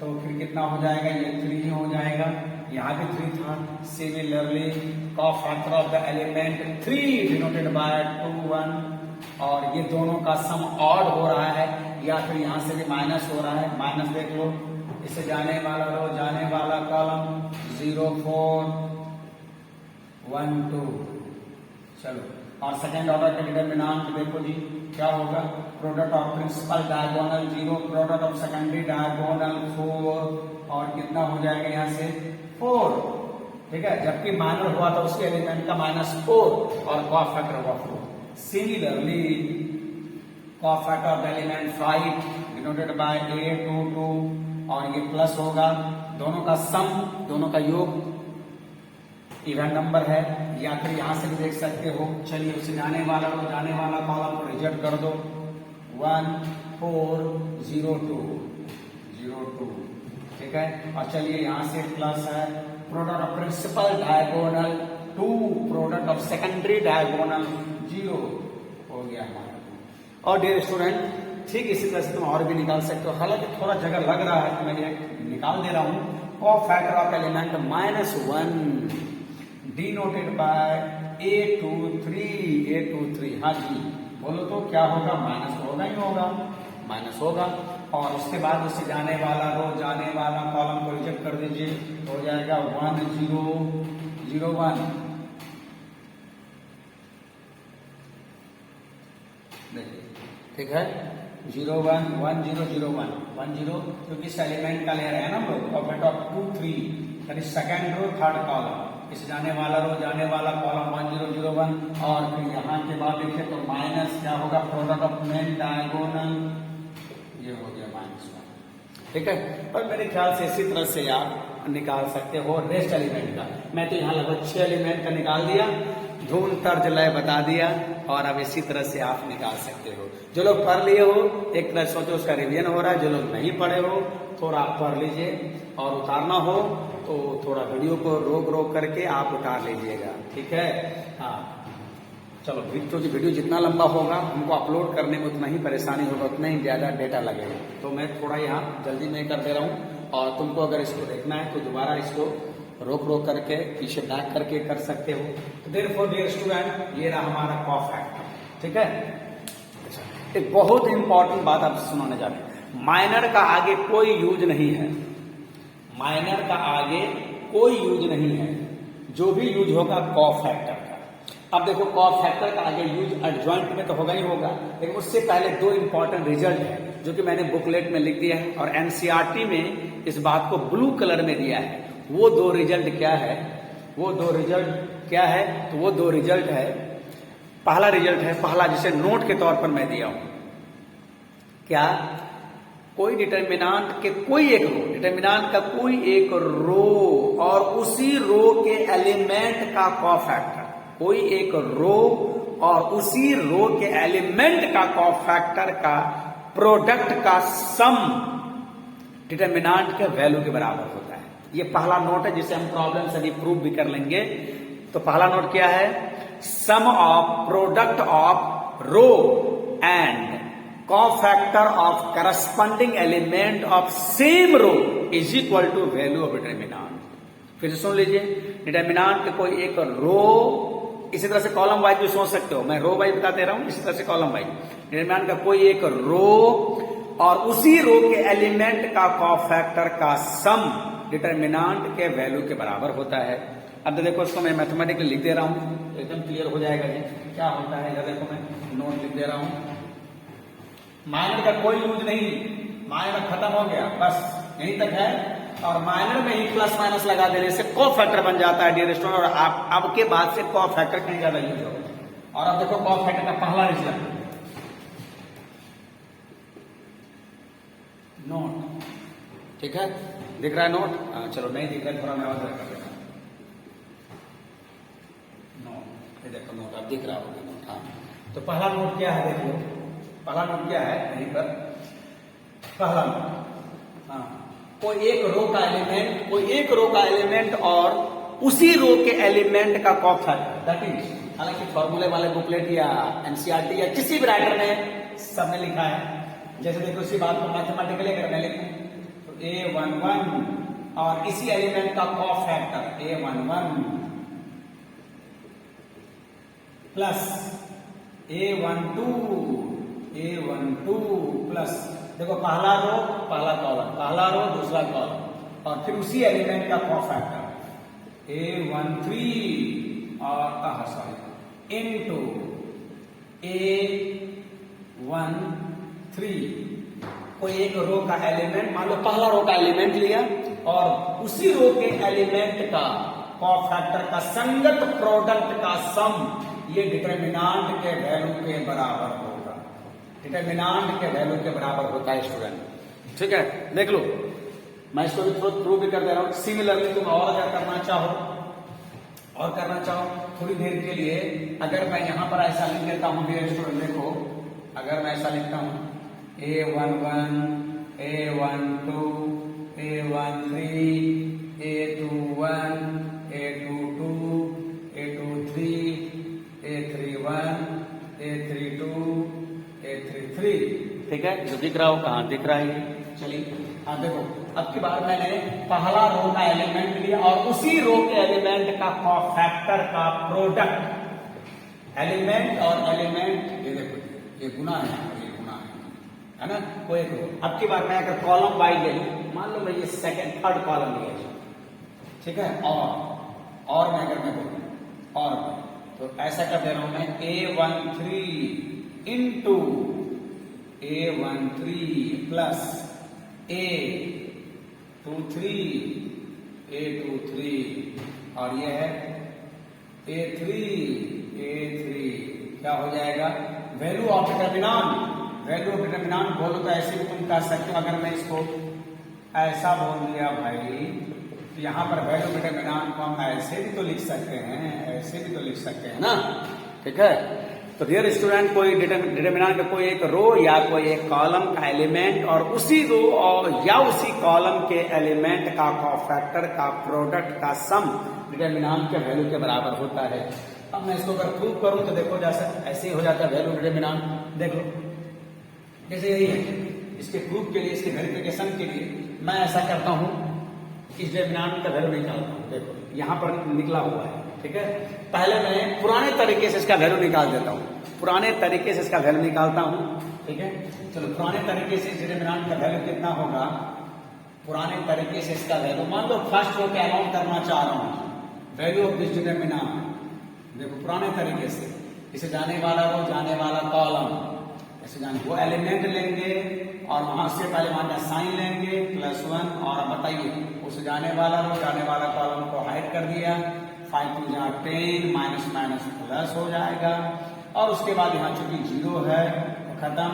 तो फिर कितना हो जाएगा? ये 3 हो जाएगा, यहाँ भी 3 था। Similarly cofactor of the element 3 denoted by 2 1, और ये दोनों का सम ऑड हो रहा है, या फिर यहां से भी माइनस हो रहा है। माइनस देख लो, इससे जाने वाला रो, जाने वाला कॉलम 0 4 1 2। चलो, और सेकेंड ऑर्डर के डिटर्मिनेंट देखो जी, क्या होगा? Product of principal diagonal 0, product of secondary diagonal 4, और कितना हो जाएगा यहाँ से? 4। ठीक है, जबकि माइनर हुआ था उसके एलिमेंट का -4 और कॉफैक्टर हुआ 4। Similarly cofactor of element 5 denoted by A22, और ये प्लस होगा, दोनों का सम, दोनों का योग इवन नंबर है, या फिर यहां से भी देख सकते हो। चलिए उसे जाने वाला रो जाने वाला कॉलम को रिजेक्ट कर दो। 1 4 0 2 0 2, ठीक है। और चलिए यहां से प्लस है, product of principal diagonal 2, product of secondary diagonal 0 हो गया हमारा। और डियर स्टूडेंट ठीक इसी तरह से तुम और भी निकाल सकते हो, हालांकि थोड़ा जगह लग रहा है तो मैं ये निकाल दे रहा हूं। Cofactor of element -1 denoted by A23। हाँ जी बोलो तो क्या होगा, माइनस होगा ही होगा, माइनस होगा। और उसके बाद उससे जाने वाला रो जाने वाला कॉलम को रिजेक्ट कर दीजिए, हो जाएगा 1 0 0 1। देखिए ठीक है, 0 1 1 0 0 1 1 0, क्योंकि इस एलिमेंट का ले रहे हैं ना हम लोग। कोफैक्टर ऑफ 2 3 यानी सेकेंड रो थर्ड कॉलम, इस जाने वाला रो जाने वाला कॉलम 1 0 0 1। और फिर यहाँ के बाद देखें तो माइनस क्या होगा, प्रोडक्ट ऑफ मेन डायगोनल, ये हो गया -1, ठीक है। और मेरे ख्याल से इसी तरह से आप निकाल सकते हो रेस्ट एलिमेंट का। मैं तो यहाँ लगभग 6 एलिमेंट का निकाल दिया, धुन तर्ज लय बता दिया, और अब इसी तरह से आप निकाल सकते हो। जो लोग पढ़ लिए हो एक तरह सोचो उसका रिवीजन हो रहा है, जो लोग नहीं पढ़े हो थोड़ा आप पढ़ लीजिए, और उतारना हो तो थोड़ा वीडियो को रोक रोक करके आप उतार लीजिएगा, ठीक है। हाँ चलो, क्योंकि वीडियो जितना लंबा होगा हमको अपलोड करने में उतना ही परेशानी होगा, उतना ही ज्यादा डेटा लगेगा। तो मैं थोड़ा यहाँ जल्दी में कर दे रहा हूँ, और तुमको अगर इसको देखना है तो दोबारा इसको रोक रोक करके पीछे बैक करके कर सकते हो। तो देयरफॉर डियर स्टूडेंट ये रहा हमारा कोफैक्टर, ठीक है। अच्छा, एक बहुत इंपॉर्टेंट बात आप सुनाने जा रहे हैं, माइनर का आगे कोई यूज नहीं है, माइनर का आगे कोई यूज नहीं है, जो भी यूज होगा कोफैक्टर का। अब देखो कोफैक्टर का आगे यूज एडजॉइंट में तो होगा ही होगा, लेकिन उससे पहले 2 इंपॉर्टेंट रिजल्ट है जो कि मैंने बुकलेट में लिख दिया है, और एनसीईआरटी में इस बात को ब्लू कलर में दिया है। वो 2 रिजल्ट क्या है, वो 2 रिजल्ट क्या है, तो वो 2 रिजल्ट है। पहला रिजल्ट है, पहला जिसे नोट के तौर पर मैं दिया हूं, क्या, कोई डिटर्मिनांट के कोई एक रो, डिटर्मिनांट का कोई एक रो और उसी रो के एलिमेंट का कोफैक्टर, कोई एक रो और उसी रो के एलिमेंट का कोफैक्टर का प्रोडक्ट का सम डिटर्मिनांट के वैल्यू के बराबर होता है। ये पहला नोट है जिसे हम प्रॉब्लम से भी प्रूव भी कर लेंगे। तो पहला नोट क्या है, sum of product of row and cofactor of corresponding element of same row is equal to value of determinant. फिर से सुन लीजिए, डिटर्मिनांट के कोई एक रो, इसी तरह से कॉलम वाइज भी सोच सकते हो, मैं रो वाइज बता दे रहा हूं, इसी तरह से कॉलम वाइज। डिटर्मिनांट का कोई एक रो और उसी रो के एलिमेंट का कोफैक्टर का सम डिटर्मिनांट के वैल्यू के बराबर होता है। अब देखो इसको मैं मैथमेटिकली लिख दे रहा हूं तो एकदम क्लियर हो जाएगा जी क्या होता है। देखो मैं नोट लिख दे रहा हूं, माइनर का कोई यूज नहीं, माइनर खत्म हो गया, बस यहीं तक है। और माइनर में ही प्लस माइनस लगा देने से कोफैक्टर बन जाता है डियर स्टूडेंट, और आप अब के बाद से कोफैक्टर कहीं ज्यादा यूज होगा। और अब देखो कोफैक्टर का पहला रिजल्ट नोट, ठीक है, दिख रहा है नोट? चलो नहीं दिख रहा है, थोड़ा मैं और कर देता हूं। नोट, ये देखो नोट, अब दिख रहा होगा नोट। हाँ, तो पहला नोट क्या है, देखो पहला नोट क्या है, यहीं पर पहला नोट, हाँ, कोई एक रो का एलिमेंट, कोई एक रो का एलिमेंट और उसी रो के एलिमेंट का कोफैक्टर, दैट इज, हालांकि फॉर्मूले वाले बुकलेट या एनसीईआरटी या किसी भी राइटर ने सबने लिखा है। जैसे देखो इसी बात को मैथमेटिकली अगर मैं लिखूं तो A11 और इसी एलिमेंट का cofactor A11 plus A12 plus, देखो पहला रो पहला कॉलम, पहला रो दूसरा कॉलम, और फिर उसी एलिमेंट का कोफैक्टर A13 और सॉरी इनटू A13, कोई एक रो का एलिमेंट, मान लो पहला रो का एलिमेंट लिया और उसी रो के एलिमेंट का कोफैक्टर का संगत प्रोडक्ट का सम, ये डिटर्मिनांट के वैल्यू के बराबर होगा, डिटर्मिनांट के वैल्यू के बराबर होता है स्टूडेंट, ठीक है। देख लो मैं इसको भी प्रूव भी कर दे रहा हूं। सिमिलरली तुम और अगर करना चाहो और करना चाहो थोड़ी देर के लिए, अगर मैं यहां पर ऐसा लिख देता हूं, डियर स्टूडेंट देखो, अगर मैं ऐसा लिखता हूं A11, A12, A13, A21, A22, A23, A31, A32, A33, ठीक है। जो दिख रहा हो कहाँ दिख रहा है, चलिए हाँ देखो, अब की बार मैंने पहला रो का एलिमेंट लिया और उसी रो के एलिमेंट का कोफैक्टर का प्रोडक्ट, एलिमेंट और एलिमेंट, ये देखो ये गुना है, ये गुना है ना, वो एक रो। अब की बार मैं अगर कॉलम वाइज ले लूं, मान लो मैं ये सेकंड थर्ड कॉलम लिया, ठीक है, और मैं अगर मैं बोलूं और तो ऐसा कर दे रहा हूं मैं A13 into A13 plus A23 और ये है A3 क्या हो जाएगा, value of determinant. Value of determinant बोलो तो ऐसे भी तुम कर सकते हो, अगर मैं इसको ऐसा बोल दिया भाई, तो यहां पर वैल्यू ऑफ डिटरमिनेंट को हम ऐसे भी तो लिख सकते हैं, ऐसे भी तो लिख सकते हैं ना, ठीक है। तो डियर स्टूडेंट, कोई डिटरमिनेंट का कोई एक रो या कोई एक कॉलम का एलिमेंट और उसी रो और या उसी कॉलम के एलिमेंट का कोफैक्टर का प्रोडक्ट का सम डिटरमिनेंट के वैल्यू के बराबर होता है। अब मैं इसको अगर प्रूव करूं तो देखो, जैसे ऐसे ही हो जाता है वैल्यू डिटरमिनेंट, देखो जैसे यही है। इसके प्रूफ के लिए, इसके वेरिफिकेशन के लिए मैं ऐसा करता हूं, इस डिटरमिनेंट का वैल्यू निकालता हूं, देखो यहां पर निकला हुआ है, ठीक है। पहले मैं पुराने तरीके से इसका वैल्यू निकाल देता हूं, पुराने तरीके से इसका वैल्यू निकालता हूं, ठीक है। चलो पुराने तरीके से डिटरमिनेंट का वैल्यू कितना होगा, पुराने तरीके से इसका वैल्यू, मान लो फर्स्ट रो के अलाउंट करना चाह रहा हूं, वैल्यू ऑफ दिस डिटरमिनेंट, देखो पुराने तरीके से इसे जाने वाला रो, जाने वाला कॉलम, ऐसे जाने वो एलिमेंट लेंगे और वहां से पहले वहां का साइन लेंगे +1, और अब बताइए उसे जाने वाला रो, जाने वाला कॉलम को हाइड कर दिया, 5 2 10 माइनस माइनस प्लस हो जाएगा, और उसके बाद यहाँ चूंकि 0 है तो खत्म।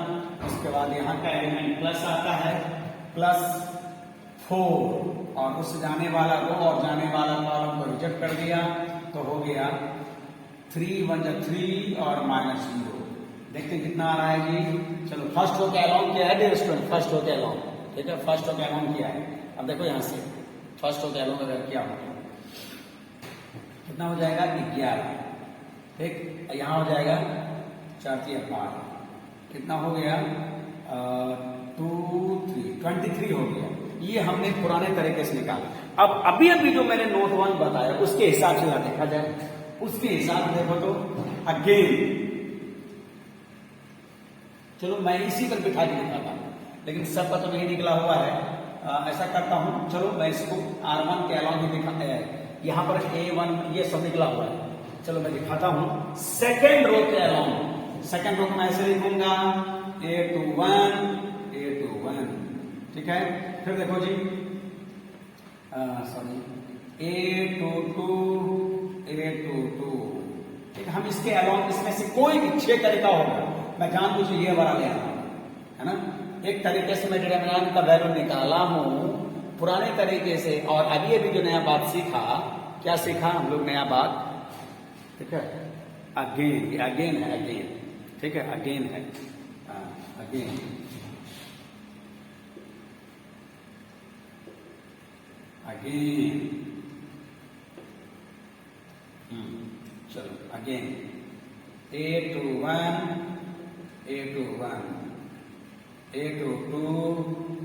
उसके बाद यहाँ का एलिमेंट प्लस आता है, +4, और उस जाने वाला रो और जाने वाला कॉलम को रिजेक्ट कर दिया, तो हो गया 3 1 3 और -0। देखते कितना आ रहा है जी। चलो फर्स्ट रो के अलाउंट किया है डियर स्टूडेंट, फर्स्ट रो के अलाउंट, ठीक है, फर्स्ट रो के अलाउंट किया है। अब देखो यहाँ से फर्स्ट रो के अलाउंट अगर क्या हो कितना हो जाएगा 11, ठीक, यहाँ हो जाएगा 4 3 12, कितना हो गया 2 3 23 हो गया। ये हमने पुराने तरीके से निकाला। अब अभी अभी जो मैंने नोट 1 बताया उसके हिसाब से देखा जाए, उसके हिसाब से देखो तो अगेन, चलो मैं इसी पर बिठा के दिखाता हूं, लेकिन सबका तो नहीं निकला हुआ है। ऐसा करता हूं, चलो मैं इसको R1 के अलावा भी दिखाते हैं, यहां पर A1 ये सब निकला हुआ है, चलो मैं दिखाता हूं सेकेंड रो के अलावा। सेकेंड रो को मैं ऐसे लिखूंगा A21, ठीक है। फिर देखो जी सॉरी A22, ठीक है। हम इसके अलावा इसमें से कोई भी 6 तरीका होगा, मैं जान बुझे ये वाला ले रहा हूं, है ना। एक तरीके से मैं डिटरमिनेंट का वैल्यू निकाला हूं पुराने तरीके से, और अभी अभी जो नया बात सीखा, क्या सीखा हम लोग नया बात, ठीक है, अगेन, ये अगेन है, अगेन, ठीक है, अगेन है, अगेन, अगेन, चलो again A21, A21, A22,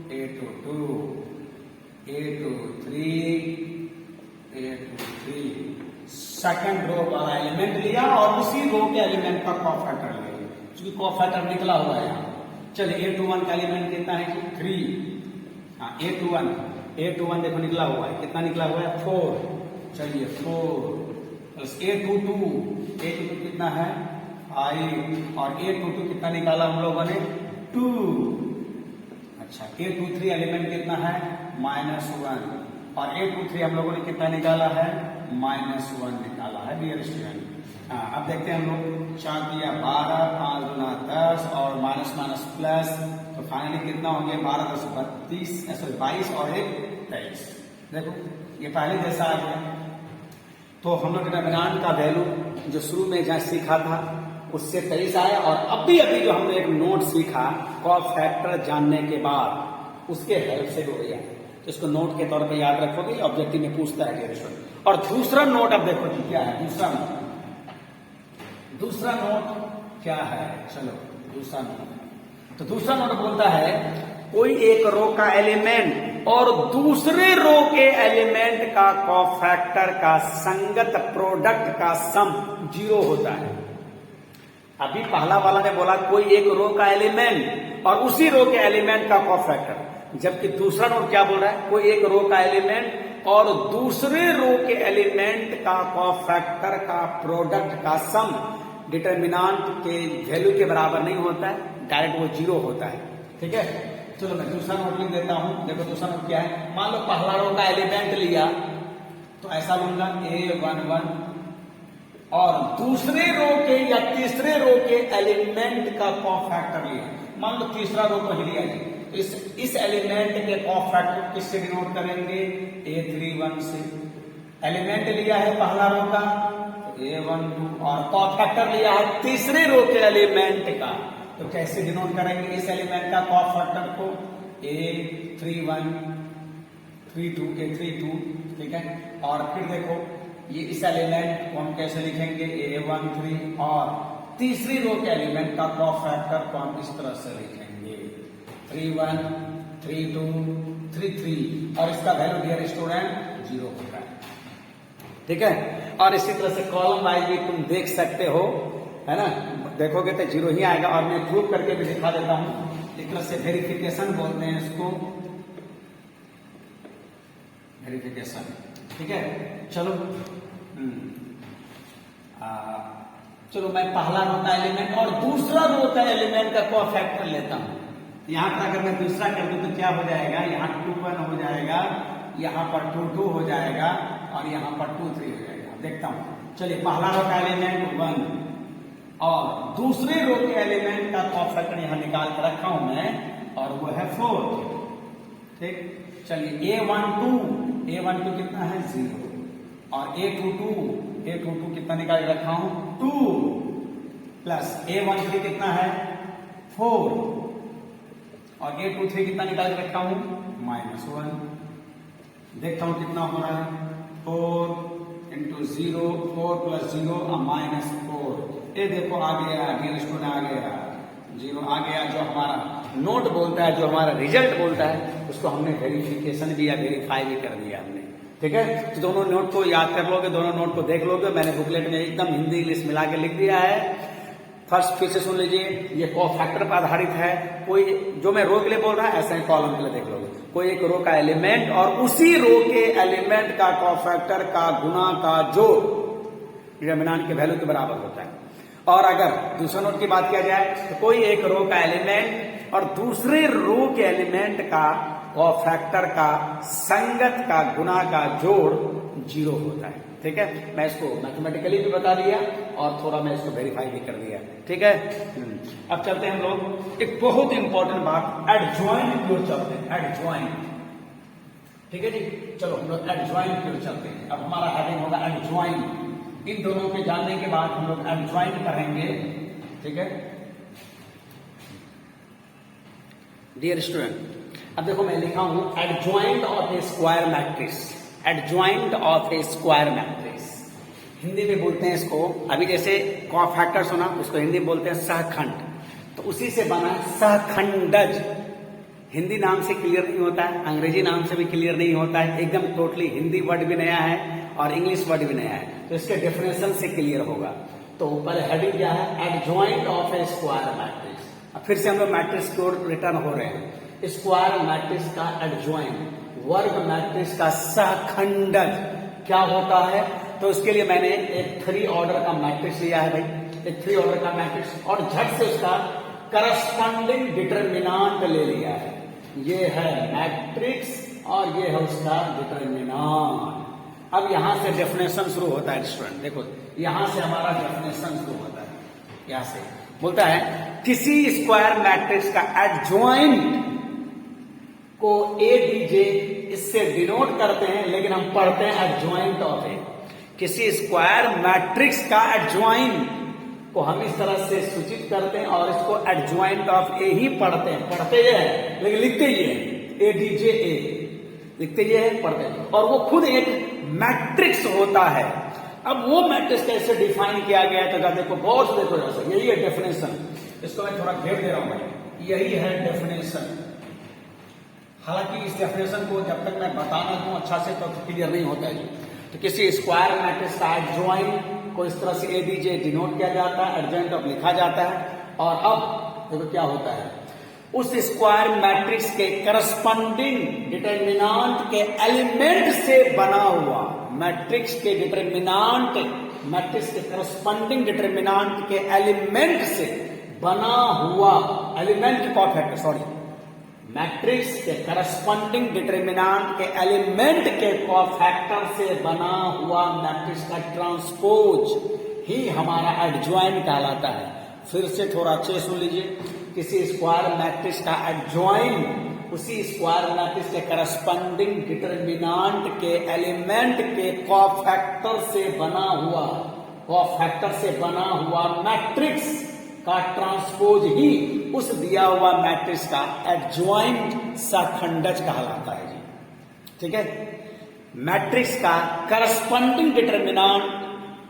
A22, A23, A23, second row वाला एलिमेंट लिया और उसी रो के एलिमेंट का कोफैक्टर लिया, क्योंकि कोफैक्टर निकला हुआ है यहाँ। चलिए A21 का एलिमेंट कितना है कि 3, हाँ A21 देखो निकला हुआ है, कितना निकला हुआ है 4, चलिए 4 प्लस A22 कितना है 5, और A22 कितना निकाला हम लोगों ने 2, अच्छा A23 एलिमेंट कितना है -1, और A23 हम लोगों ने कितना निकाला है -1 निकाला है डियर स्टूडेंट। अब देखते हैं हम लोग 4 दिया 12, 5 गुना 10 और माइनस माइनस प्लस, तो फाइनली कितना हो गया 12 10 32 और 1 23। देखो ये पहले जैसा आ गया, तो हम लोग डिटरमिनेंट का वैल्यू जो शुरू में जहाँ सीखा था उससे 23 आया, और अभी अभी जो हमने एक नोट सीखा कॉफ फैक्टर जानने के बाद उसके हेल्प से हो गया। तो इसको नोट के तौर पे याद रखोगे, ऑब्जेक्टिव में पूछता है डियर स्टूडेंट। और दूसरा नोट अब देखो जी क्या है। दूसरा नोट क्या है, चलो दूसरा नोट। तो दूसरा नोट बोलता है कोई एक रो का एलिमेंट और दूसरे रो के एलिमेंट का कोफैक्टर का संगत प्रोडक्ट का सम 0 होता है। अभी पहला वाला ने बोला कोई एक रो का एलिमेंट और उसी रो के एलिमेंट का कोफैक्टर, जबकि दूसरा नोट क्या बोल रहा है, कोई एक रो का एलिमेंट और दूसरे रो के एलिमेंट का कोफैक्टर का प्रोडक्ट का सम डिटरमिनेंट के वैल्यू के बराबर नहीं होता है, डायरेक्ट वो 0 होता है। ठीक है, चलो मैं दूसरा नोट लिख देता हूं। देखो दूसरा नोट क्या है, मान लो पहला रो का एलिमेंट लिया तो ऐसा लूंगा A11 और दूसरे रो के या तीसरे रो के एलिमेंट का कोफैक्टर लिया। मान लो तीसरा रो को ही लिया जी, तो इस एलिमेंट के कोफैक्टर किससे डिनोट करेंगे, A31 से। एलिमेंट लिया है पहला रो का तो A12 और कोफैक्टर लिया है तीसरे रो के एलिमेंट का, तो कैसे डिनोट करेंगे इस एलिमेंट का कोफैक्टर को, A31 32 A32। ठीक है, और फिर देखो ये इस एलिमेंट को हम कैसे लिखेंगे, A13 और तीसरी रो के एलिमेंट का कोफैक्टर को हम इस तरह से लिखेंगे 31 32 33 और इसका वैल्यू डियर स्टूडेंट 0 होगा। ठीक है, और इसी तरह से कॉलम वाइज भी तुम देख सकते हो, है ना, देखोगे तो 0 ही आएगा। और मैं प्रूव करके भी दिखा देता हूं, एक तरह से वेरिफिकेशन बोलते हैं इसको, वेरिफिकेशन। ठीक है, चलो चलो मैं पहला रो का एलिमेंट और दूसरा रो का एलिमेंट का कोफैक्टर लेता हूं। यहां पर अगर मैं दूसरा कर दूं तो क्या हो जाएगा, यहाँ 21 हो जाएगा, यहाँ पर 22 हो जाएगा और यहाँ पर 23 हो जाएगा। देखता हूं, चलिए पहला रो का एलिमेंट 1 और दूसरे रो के एलिमेंट का कोफैक्टर यहां निकाल कर रखा हूं मैं, और वो है 4। ठीक, चलिए A12 कितना है 0 और A22 कितना निकाल के रखा हूं 2 प्लस A13 कितना है 4 और A23 कितना निकाल के रखा हूं -1। देखता हूं कितना हो रहा है, 4 इंटू 0, 4 प्लस 0 -4। ये देखो आ गया, डियर स्टूडेंट आ गया 0 आ गया। जो हमारा नोट बोलता है, जो हमारा रिजल्ट बोलता है, उसको हमने वेरिफिकेशन भी या वेरीफाई भी कर दिया हमने। ठीक है, तो दोनों नोट को याद कर लोगे, दोनों नोट को देख लोगे। मैंने बुकलेट में एकदम हिंदी इंग्लिश मिला के लिख दिया है। फर्स्ट फिर से सुन लीजिए, ये कोफैक्टर पर आधारित है। कोई जो मैं रो के लिए बोल रहा है ऐसा ही कॉलम के लिए देख लोगे। कोई एक रो का एलिमेंट और उसी रो के एलिमेंट का कोफैक्टर का गुना का जोड़ डिटरमिनेंट के वैल्यू के बराबर होता है। और अगर दूसरा नोट की बात किया जाए तो कोई एक रो का एलिमेंट और दूसरे रो के एलिमेंट का कोफैक्टर का संगत का गुना का जोड़ 0 होता है। ठीक है, मैं इसको मैथमेटिकली भी बता दिया और थोड़ा मैं इसको वेरीफाई भी कर दिया। ठीक है, अब चलते हैं हम लोग एक बहुत इंपॉर्टेंट बात, एडजॉइंट की ओर चलते हैं। एडजॉइंट, ठीक है जी, चलो हम लोग एडजॉइंट की ओर चलते हैं। अब हमारा हेडिंग होगा एडजॉइंट। इन दोनों के जानने के बाद हम लोग एडजॉइंट पढ़ेंगे। ठीक है डियर स्टूडेंट, अब देखो मैं लिखा हूं adjoint of A square matrix. Adjoint of A square matrix Hindi में बोलते हैं इसको, अभी जैसे कोफैक्टर सुना उसको हिंदी में बोलते हैं सहखंड, तो उसी से बना सहखंडज। हिंदी नाम से क्लियर नहीं होता है, अंग्रेजी नाम से भी क्लियर नहीं होता है, एकदम टोटली हिंदी वर्ड भी नया है और इंग्लिश वर्ड भी नया है, तो इसके डेफिनेशन से क्लियर होगा। तो ऊपर हेडिंग क्या है, adjoint of A square matrix. अब फिर से हम लोग मैट्रिक्स की ओर रिटर्न हो रहे हैं। स्क्वायर मैट्रिक्स का एडजॉइंट, वर्ग मैट्रिक्स का सहखंडज क्या होता है, तो उसके लिए मैंने एक 3 ऑर्डर का मैट्रिक्स लिया है भाई, एक 3 ऑर्डर का मैट्रिक्स, और झट से उसका करस्पॉन्डिंग डिटरमिनेंट ले लिया है। ये है मैट्रिक्स और ये है उसका डिटरमिनेंट। अब यहां से डेफिनेशन शुरू होता है स्टूडेंट, देखो यहां से हमारा डेफिनेशन शुरू होता है। यहां से बोलता है किसी स्क्वायर मैट्रिक्स का एडजॉइंट को ए डी जे इससे डिनोट करते हैं, लेकिन हम पढ़ते हैं एडजॉइंट ऑफ ए। किसी स्क्वायर मैट्रिक्स का एडजॉइन को हम इस तरह से सूचित करते हैं और इसको एडजॉइंट ऑफ ए ही पढ़ते हैं। पढ़ते ये है लेकिन लिखते ये है, एडीजे ए लिखते ये है, पढ़ते हैं। और वो खुद एक मैट्रिक्स होता है। अब वो मैट्रिक्स कैसे डिफाइन किया गया है तो देखो, गौर से देखो जैसे, यही है डेफिनेशन। इसको मैं थोड़ा घेर दे रहा हूं भाई, यही है डेफिनेशन। हालांकि इस डेफिनेशन को जब तक मैं बताना दूं अच्छा से तो क्लियर नहीं होता है। तो किसी स्क्वायर मैट्रिक्स का एडजॉइन को इस तरह से एडीजे डिनोट किया जाता है, एडजॉइंट ऑफ लिखा जाता है। और अब देखो क्या होता है, उस स्क्वायर मैट्रिक्स के करस्पॉन्डिंग डिटरमिनेंट के एलिमेंट से बना हुआ, मैट्रिक्स के डिटरमिनेंट, मैट्रिक्स के करस्पॉन्डिंग डिटरमिनेंट के एलिमेंट से बना हुआ, एलिमेंट के कॉफैक्टर, सॉरी, मैट्रिक्स के करस्पॉन्डिंग डिटरमिनेंट के एलिमेंट के कॉफैक्टर से बना हुआ मैट्रिक्स का ट्रांसपोज ही हमारा एडजॉइंट कहलाता है। फिर से थोड़ा अच्छे सुन लीजिए, किसी स्क्वायर मैट्रिक्स का एडजॉइंट उसी स्क्वायर मैट्रिक्स के करस्पॉन्डिंग डिटरमिनेंट के एलिमेंट के कॉफैक्टर से बना हुआ, कॉफैक्टर से बना हुआ मैट्रिक्स का ट्रांसपोज ही उस दिया हुआ मैट्रिक्स का एडजॉइंट सखंडज कहलाता है जी। ठीक है, मैट्रिक्स का करस्पॉन्डिंग डिटरमिनेंट,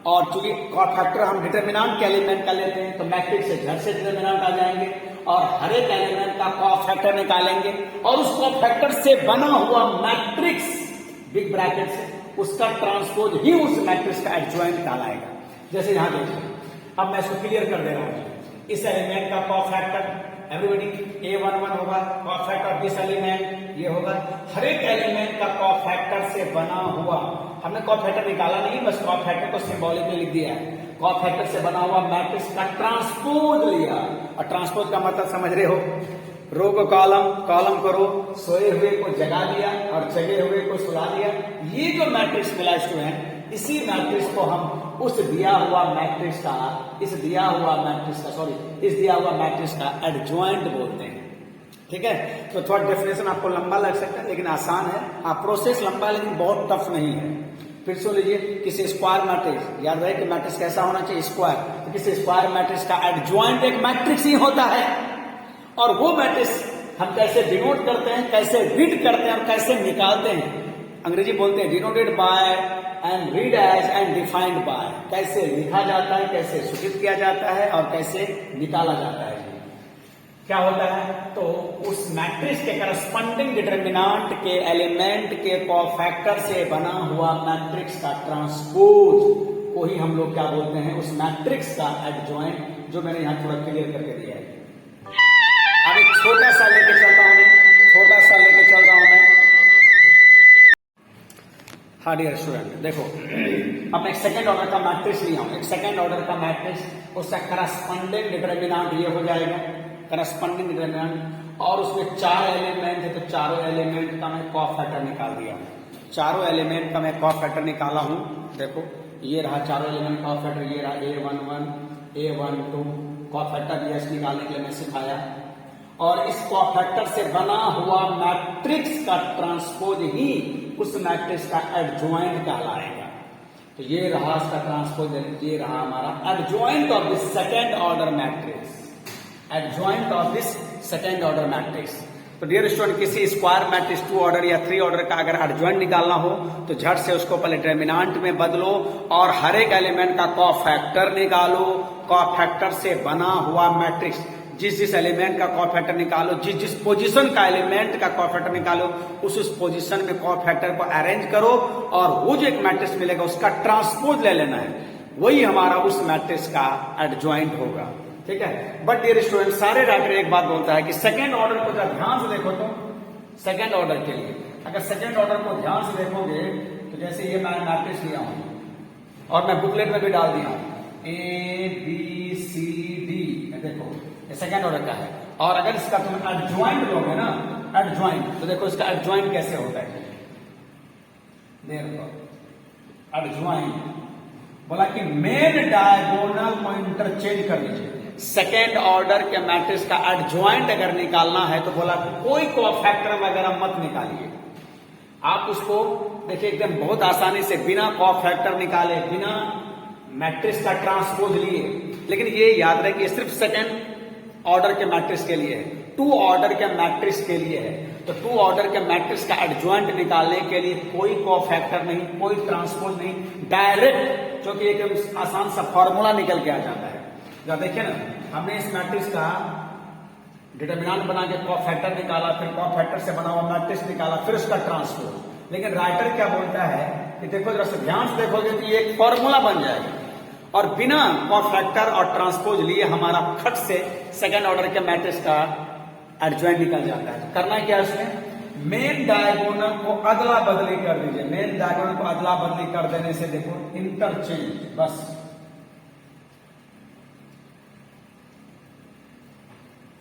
और चूंकि कॉफैक्टर हम डिटरमिनेंट के एलिमेंट का लेते हैं तो मैट्रिक्स से झट से डिटरमिनेंट आ जाएंगे और हर एक एलिमेंट का कॉफैक्टर निकालेंगे और उस कॉफैक्टर से बना हुआ मैट्रिक्स बिग ब्रैकेट से उसका ट्रांसपोज ही उस मैट्रिक्स का एडजॉइंट कहलाएगा। जैसे यहां देखिए, अब मैं इसको क्लियर कर दे रहा हूं। इस एलिमेंट का कॉफैक्टर एवरीबॉडी A11 होगा, कॉफैक्टर ऑफ दिस एलिमेंट ये होगा। हर एक एलिमेंट का कॉफैक्टर से बना हुआ, हमने कॉफैक्टर निकाला नहीं, बस कॉफैक्टर को सिंबॉलिकली लिख दिया है। कॉफैक्टर से बना हुआ मैट्रिक्स का ट्रांसपोज लिया, और ट्रांसपोज का मतलब समझ रहे हो, रो को कॉलम, कॉलम को रो, सोए हुए को जगा दिया और जगे हुए को सुला दिया। ये जो मैट्रिक्स मिला स्टूडेंट, इसी मैट्रिक्स को हम उस दिया हुआ मैट्रिक्स का, इस दिया हुआ मैट्रिक्स का एडजॉइंट बोलते हैं। ठीक है, तो थोड़ा डेफिनेशन आपको लंबा लग सकता है लेकिन आसान है। प्रोसेस लंबा लेकिन बहुत टफ नहीं है। फिर सुन लीजिए, किसी स्क्वायर मैट्रिक्स, याद रहे कि मैट्रिक्स कैसा होना चाहिए, स्क्वायर। तो किसी स्क्वायर मैट्रिक्स का एडजॉइंट एक मैट्रिक्स ही होता है, और वो मैट्रिक्स हम कैसे डिनोट करते हैं, कैसे रीड करते हैं और कैसे निकालते हैं। अंग्रेजी बोलते हैं denoted by and read as and defined by. कैसे लिखा जाता है, कैसे सूचित किया जाता है और कैसे निकाला जाता है। क्या होता है, तो उस मैट्रिक्स के करस्पॉन्डिंग डिटरमिनेंट के एलिमेंट के कॉफैक्टर से बना हुआ मैट्रिक्स का ट्रांसपोज को ही हम लोग क्या बोलते हैं, उस मैट्रिक्स का एडजॉइंट, जो मैंने यहां थोड़ा क्लियर करके दिया है। अब एक छोटा सा लेके चल रहा हूं मैं। हाँ डियर स्टूडेंट, देखो अब मैं एक सेकेंड ऑर्डर का मैट्रिक्स लिया हूं। एक सेकेंड ऑर्डर का मैट्रिक्स, उसका करस्पॉन्डिंग डिटरमिनेंट ये हो जाएगा, करस्पॉन्डिंग डिटरमिनेंट, और उसमें 4 एलिमेंट है तो चारों एलिमेंट का मैं कॉफैक्टर निकाल दिया हूं। चारों एलिमेंट का मैं कॉफैक्टर निकाला हूं। देखो ये रहा चारों एलिमेंट कॉफैक्टर, ये रहा A11, A12, कॉफैक्टर BS निकालने के लिए मैं सिखाया। और इस कॉफैक्टर से बना हुआ मैट्रिक्स का ट्रांसपोज ही उस मैट्रिक्स का एडजॉइंट कहलाएगा। तो ये रहा इसका ट्रांसपोज, ये रहा हमारा adjoint of this second order matrix, adjoint of this second order matrix. तो डियर स्टूडेंट, किसी स्क्वायर मैट्रिक्स 2 ऑर्डर या 3 ऑर्डर का अगर एडजॉइंट निकालना हो तो झट से उसको पहले डिटरमिनेंट में बदलो और हर एक एलिमेंट का कॉफैक्टर निकालो। कॉफैक्टर से बना हुआ मैट्रिक्स, जिस एलिमेंट का कॉफैक्टर निकालो, जिस पोजीशन का एलिमेंट का कॉफैक्टर निकालो, उस पोजीशन में कॉफैक्टर को अरेंज करो और वो जो एक मैट्रिक्स मिलेगा उसका ट्रांसपोज ले लेना है, वही हमारा उस मैट्रिक्स का एडजॉइंट होगा। ठीक है, बट डियर स्टूडेंट, सारे राइटर एक बात बोलता है कि सेकेंड ऑर्डर को जब ध्यान से देखो तो सेकेंड ऑर्डर के लिए, अगर सेकेंड ऑर्डर को ध्यान से देखोगे तो जैसे ये मैं मैट्रिक्स लिया हूं और मैं बुकलेट में भी डाल दिया हूं ABCD, देखो ये सेकेंड ऑर्डर का है। और अगर इसका तुम एडजॉइंट लोगे ना, एडजॉइंट, तो देखो इसका एडजॉइंट कैसे होता है। देखो एडजॉइंट बोला कि मेन डायगोनल को इंटरचेंज कर लीजिए। सेकेंड ऑर्डर के मैट्रिक्स का एडजॉइंट अगर निकालना है तो बोला कोई कॉफैक्टर वगैरह मत निकालिए, आप उसको देखिए एकदम बहुत आसानी से बिना कॉ फैक्टर निकाले, बिना मैट्रिक्स का ट्रांसपोज लिए, लेकिन ये याद रहे कि सिर्फ सेकंड ऑर्डर के मैट्रिक्स के लिए है, 2 ऑर्डर के मैट्रिक्स के लिए है। तो 2 ऑर्डर के मैट्रिक्स का एडजॉइंट निकालने के लिए कोई कॉ फैक्टर नहीं, कोई ट्रांसपोज नहीं, डायरेक्ट, जो कि एकदम आसान सा फॉर्मूला निकल के आ जाता है। जब देखिए ना, हमने इस मैट्रिक्स का डिटरमिनेंट बना के कॉ फैक्टर निकाला, फिर कॉ फैक्टर से बना हुआ मैट्रिक्स निकाला, फिर उसका ट्रांसपोज। लेकिन राइटर क्या बोलता है कि देखो जरा से ध्यान से देखोगे तो ये एक फॉर्मूला बन जाएगा, और बिना कॉ फैक्टर और ट्रांसपोज लिए हमारा फट से सेकंड ऑर्डर के मैट्रिक्स का एडजॉइंट निकल जाता है। करना क्या है उसमें, मेन डायगोनल को अदला बदली कर दीजिए। मेन डायगोनल को अदला बदली कर देने से देखो इंटरचेंज, बस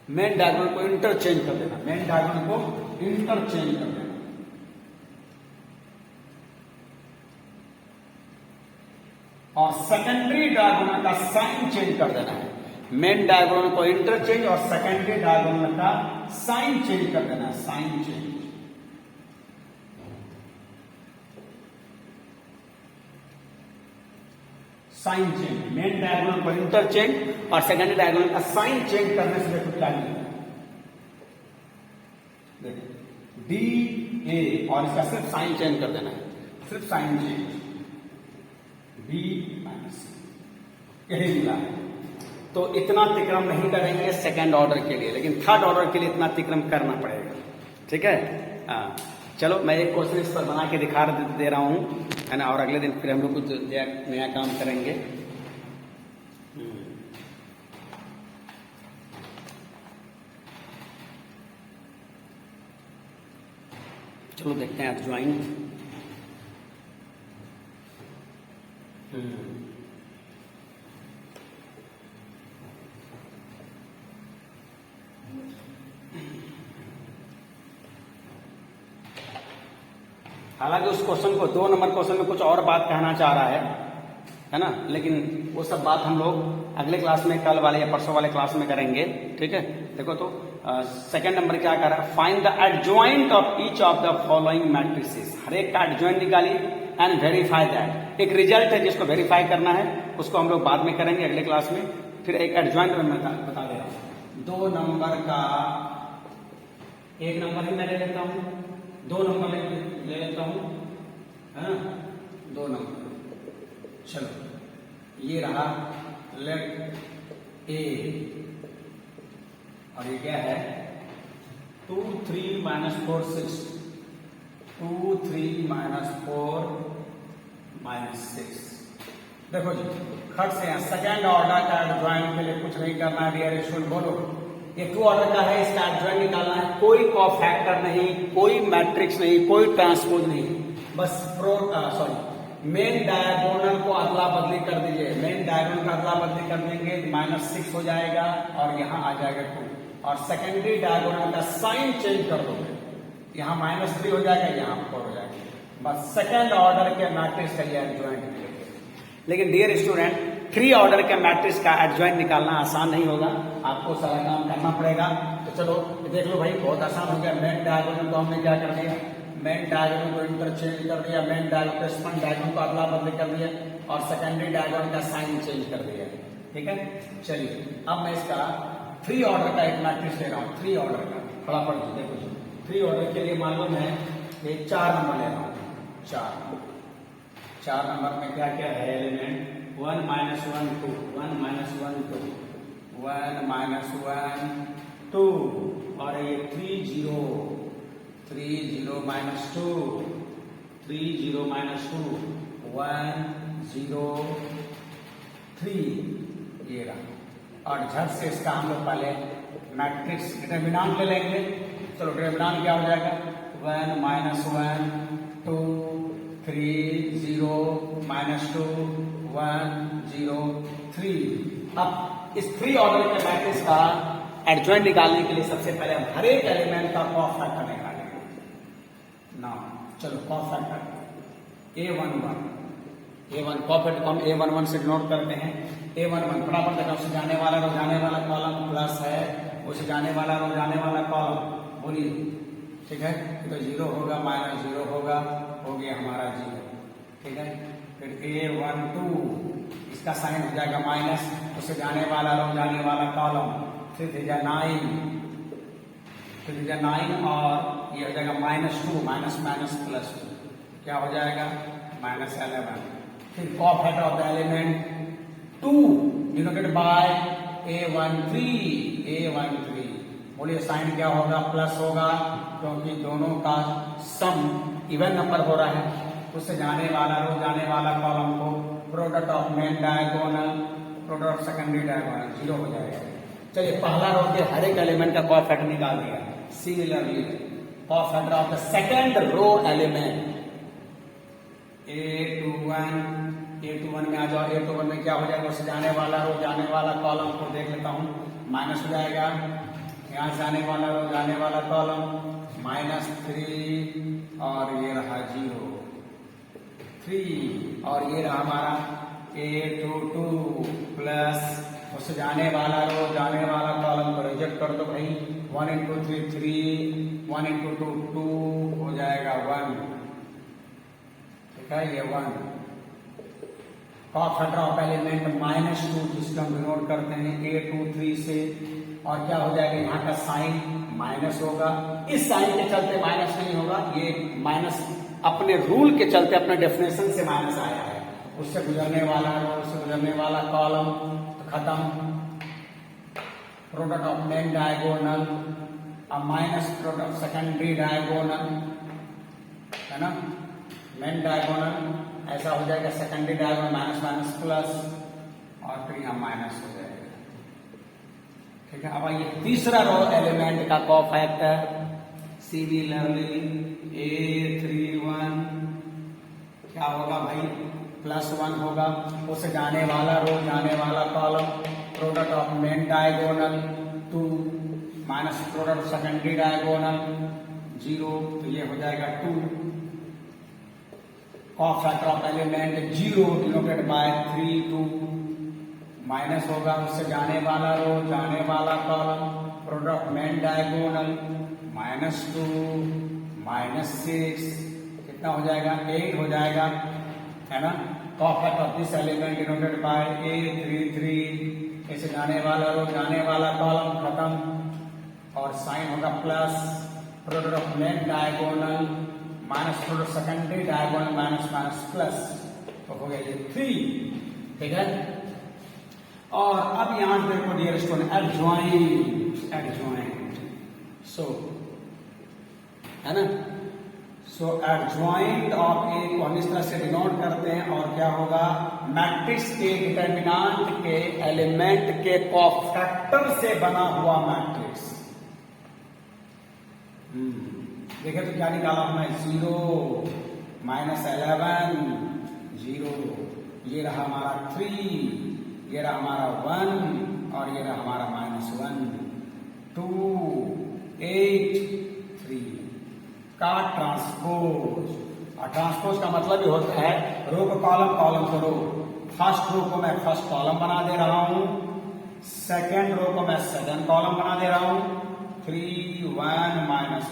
मेन डायगोनल को इंटरचेंज कर देना, मेन डायगोनल को इंटरचेंज कर देना। और सेकेंडरी डायगोनल का साइन चेंज कर देना है। मेन डायगोनल को इंटरचेंज और सेकेंडरी डायगोनल का साइन चेंज कर देना, sign change. Sign change, main diagonal को इंटरचेंज और सेकेंडरी डायगोनल का साइन चेंज करने से देखो क्या मिलेगा, डी ए, और इसका सिर्फ साइन चेंज कर देना है, सिर्फ साइन चेंज, बी माइनस, यही मिला है। तो इतना अतिक्रम नहीं करेंगे सेकंड ऑर्डर के लिए, लेकिन थर्ड ऑर्डर के लिए इतना अतिक्रम करना पड़ेगा। ठीक है, हाँ चलो मैं एक क्वेश्चन इस पर बना के दिखा दे रहा हूं, है ना, और अगले दिन फिर हम लोग कुछ नया काम करेंगे। चलो देखते हैं एडजॉइंट। हालांकि उस क्वेश्चन को 2 नंबर क्वेश्चन में कुछ और बात कहना चाह रहा है ना, लेकिन वो सब बात हम लोग अगले क्लास में, कल वाले या परसों वाले क्लास में करेंगे। ठीक है, देखो तो सेकंड नंबर क्या कर रहा है, find the adjoint of each of the following matrices. हर एक का एडजॉइंट निकालिए एंड वेरीफाई दैट। एक रिजल्ट है जिसको वेरीफाई करना है, उसको हम लोग बाद में करेंगे अगले क्लास में। फिर एक एडजॉइंट में बता दे रहा हूं, 2 नंबर का, 1 नंबर ही मैं ले लेता हूं, 2 नंबर ले लेता हूं, है ना, 2 नंबर। चलो ये रहा लेट ए, और ये क्या है 2 3 माइनस 4 6, 2 3 माइनस 4 माइनस 6। देखो जी खट से यहाँ सेकेंड ऑर्डर का एडजॉइंट के लिए कुछ नहीं करना है डियर स्टूडेंट, बोलो ये 2 ऑर्डर का है, इसका एडजॉइंट निकालना है। कोई कॉ फैक्टर नहीं, कोई मैट्रिक्स नहीं, कोई ट्रांसपोज नहीं, बस मेन डायगोनल को अदला बदली कर दीजिए। मेन डायगोनल का अदला बदली कर देंगे -6 हो जाएगा और यहाँ आ जाएगा 2, और सेकेंडरी डायगोनल का साइन चेंज कर दोगे, यहाँ -3 हो जाएगा, यहाँ 4 हो जाएगा। बस सेकेंड ऑर्डर के मैट्रिक्स का ये एडजॉइंट। लेकिन डियर स्टूडेंट 3 ऑर्डर के मैट्रिक्स का एडजॉइंट निकालना आसान नहीं होगा, आपको सारा काम करना पड़ेगा। तो चलो देख लो भाई, बहुत आसान हो गया। मेन डायगोनल को हमने क्या कर दिया, मेन डायगोनल को इंटरचेंज कर दिया, मेन डायगोनल डायगोनल को अदला बदली कर दिया, और सेकेंडरी डायगोनल का साइन चेंज कर दिया। ठीक है, चलिए अब मैं इसका 3 ऑर्डर का एक मैट्रिक्स ले रहा हूँ। 3 ऑर्डर का फटाफट देखो, 3 ऑर्डर के लिए मालूम है ये 4 नंबर ले रहा हूँ। 4 नंबर में क्या क्या है एलिमेंट, 1 -1 2, 1 -1 2, 1 -1 2, और ये 3 0 -2, 3 0 -2, 1 0 3, ये रहा। और झट से इसका हम लोग पहले मैट्रिक्स डिटरमिनेंट ले लेंगे। चलो डिटरमिनेंट क्या हो जाएगा, 1 -1 2 3 0 -2 1 0 3। अब इस 3 ऑर्डर के मैट्रिक्स का एडजॉइंट निकालने के लिए सबसे पहले हम हर एक एलिमेंट का कॉ फैक्टर निकालेंगे ना। चलो कॉ फैक्टर A11 कॉ फैक्टर को हम A11 से डिनोट करते हैं। A11 बराबर देखा, उससे जाने वाला रो जाने वाला कॉलम प्लस है, उससे जाने वाला रो जाने वाला कॉलम, बोलिए ठीक है। तो 0 होगा -0 होगा हो गया हमारा 0, ठीक है। फिर A1 2 इसका साइन हो जाएगा माइनस, उससे जाने वाला रो जाने वाला कॉलम, फिर 9, फिर 9 और ये हो जाएगा -2 माइनस माइनस प्लस 2, क्या हो जाएगा -11। फिर cofactor of the element 2 denoted by A13, बोलिए साइन क्या होगा, प्लस होगा, क्योंकि दोनों का सम इवन नंबर हो रहा है। उससे जाने वाला रो जाने वाला कॉलम को product of main diagonal product of secondary diagonal 0 हो जाएगा। चलिए पहला रो के हर एक एलिमेंट का कॉफैक्टर निकाल दिया। Similarly cofactor of the second row element A21 में आ जाओ। A21 में क्या हो जाएगा, उससे जाने वाला रो जाने वाला कॉलम को देख लेता हूं, माइनस हो जाएगा, यहां से आने वाला रो जाने वाला कॉलम -3 और ये रहा 0 3 और ये रहा हमारा A22 प्लस उससे जाने वाला रो जाने वाला कॉलम को रिजेक्ट कर दो भाई, 1 into 3 3, 1 into 2 2 हो जाएगा 1, ठीक है, ये 1। कॉफैक्टर ऑफ एलिमेंट -2 जिसको हम डिनोट करते हैं A23 से, और क्या हो जाएगा, यहाँ का साइन माइनस होगा, इस साइन के चलते माइनस नहीं होगा, ये माइनस अपने रूल के चलते अपने डेफिनेशन से माइनस आया है, उससे गुजरने वाला रो उससे गुजरने वाला कॉलम तो खत्म। प्रोडक्ट ऑफ मेन डायगोनल अब minus product of secondary diagonal, है ना, मेन डायगोनल ऐसा हो जाएगा, secondary diagonal minus minus plus और फिर यहाँ माइनस हो जाएगा, ठीक है। अब ये तीसरा रो एलिमेंट का कॉफैक्टर सिमिलरली A31 क्या होगा भाई, +1 होगा, उससे जाने वाला रो जाने वाला column product of main diagonal 2 minus product of secondary diagonal 0, तो ये हो जाएगा 2। Cofactor of element 0 denoted by 3 2 minus होगा, उससे जाने वाला रो जाने वाला कॉलम प्रोडक्ट मेन डायगोनल -2 -6 कितना हो जाएगा, 8 हो जाएगा, है ना। Cofactor of this element denoted by A33 ऐसे जाने वाला रो जाने वाला कॉलम खत्म और साइन होगा plus, product of main diagonal minus product secondary diagonal minus minus plus, तो हो गया ये 3, ठीक है। और अब यहां से देखो डियर स्टूडेंट एडजॉइंट सो, है ना, सो एडजॉइंट ऑफ ए को हम इस तरह से डिनोट करते हैं, और क्या होगा, मैट्रिक्स के डिटर्मिनेंट के एलिमेंट के कॉफैक्टर से बना हुआ मैट्रिक्स। देखिए तो क्या निकाला हमने, 0 -11 0, ये रहा हमारा 3, ये रहा हमारा 1 और ये रहा हमारा -1 2 8 3 का ट्रांसपोज। और ट्रांसपोज का मतलब ये होता है रो को कॉलम कॉलम को रो, फर्स्ट रो को मैं फर्स्ट कॉलम बना दे रहा हूं, सेकेंड रो को मैं सेकेंड कॉलम बना दे रहा हूं, 3 1 -1,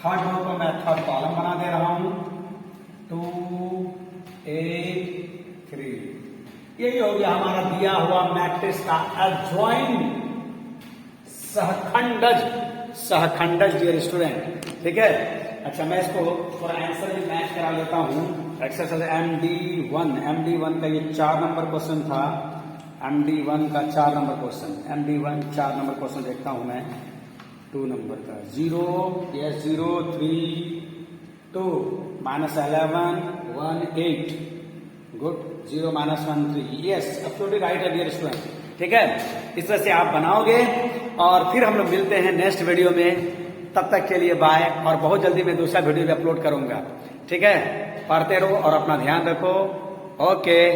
थर्ड रो को मैं थर्ड कॉलम बना दे रहा हूं, 2 8 3। यही हो गया हमारा दिया हुआ मैट्रिक्स का एडजॉइंट सहखंडज डियर स्टूडेंट, ठीक है। अच्छा मैं इसको थोड़ा आंसर भी मैच करा लेता हूं। एक्सरसाइज MD1 का ये 4 नंबर क्वेश्चन था, MD1 का 4 number question, MD1 4 number question देखता हूं मैं, 2 नंबर का 0 yes 0 3 2 -11 1 8 good, 0 -1 3 yes absolutely right है डियर स्टूडेंट, ठीक है। इस तरह से आप बनाओगे और फिर हम लोग मिलते हैं नेक्स्ट वीडियो में, तब तक के लिए बाय, और बहुत जल्दी मैं दूसरा वीडियो भी अपलोड करूंगा, ठीक है। पढ़ते रहो और अपना ध्यान रखो, ओके।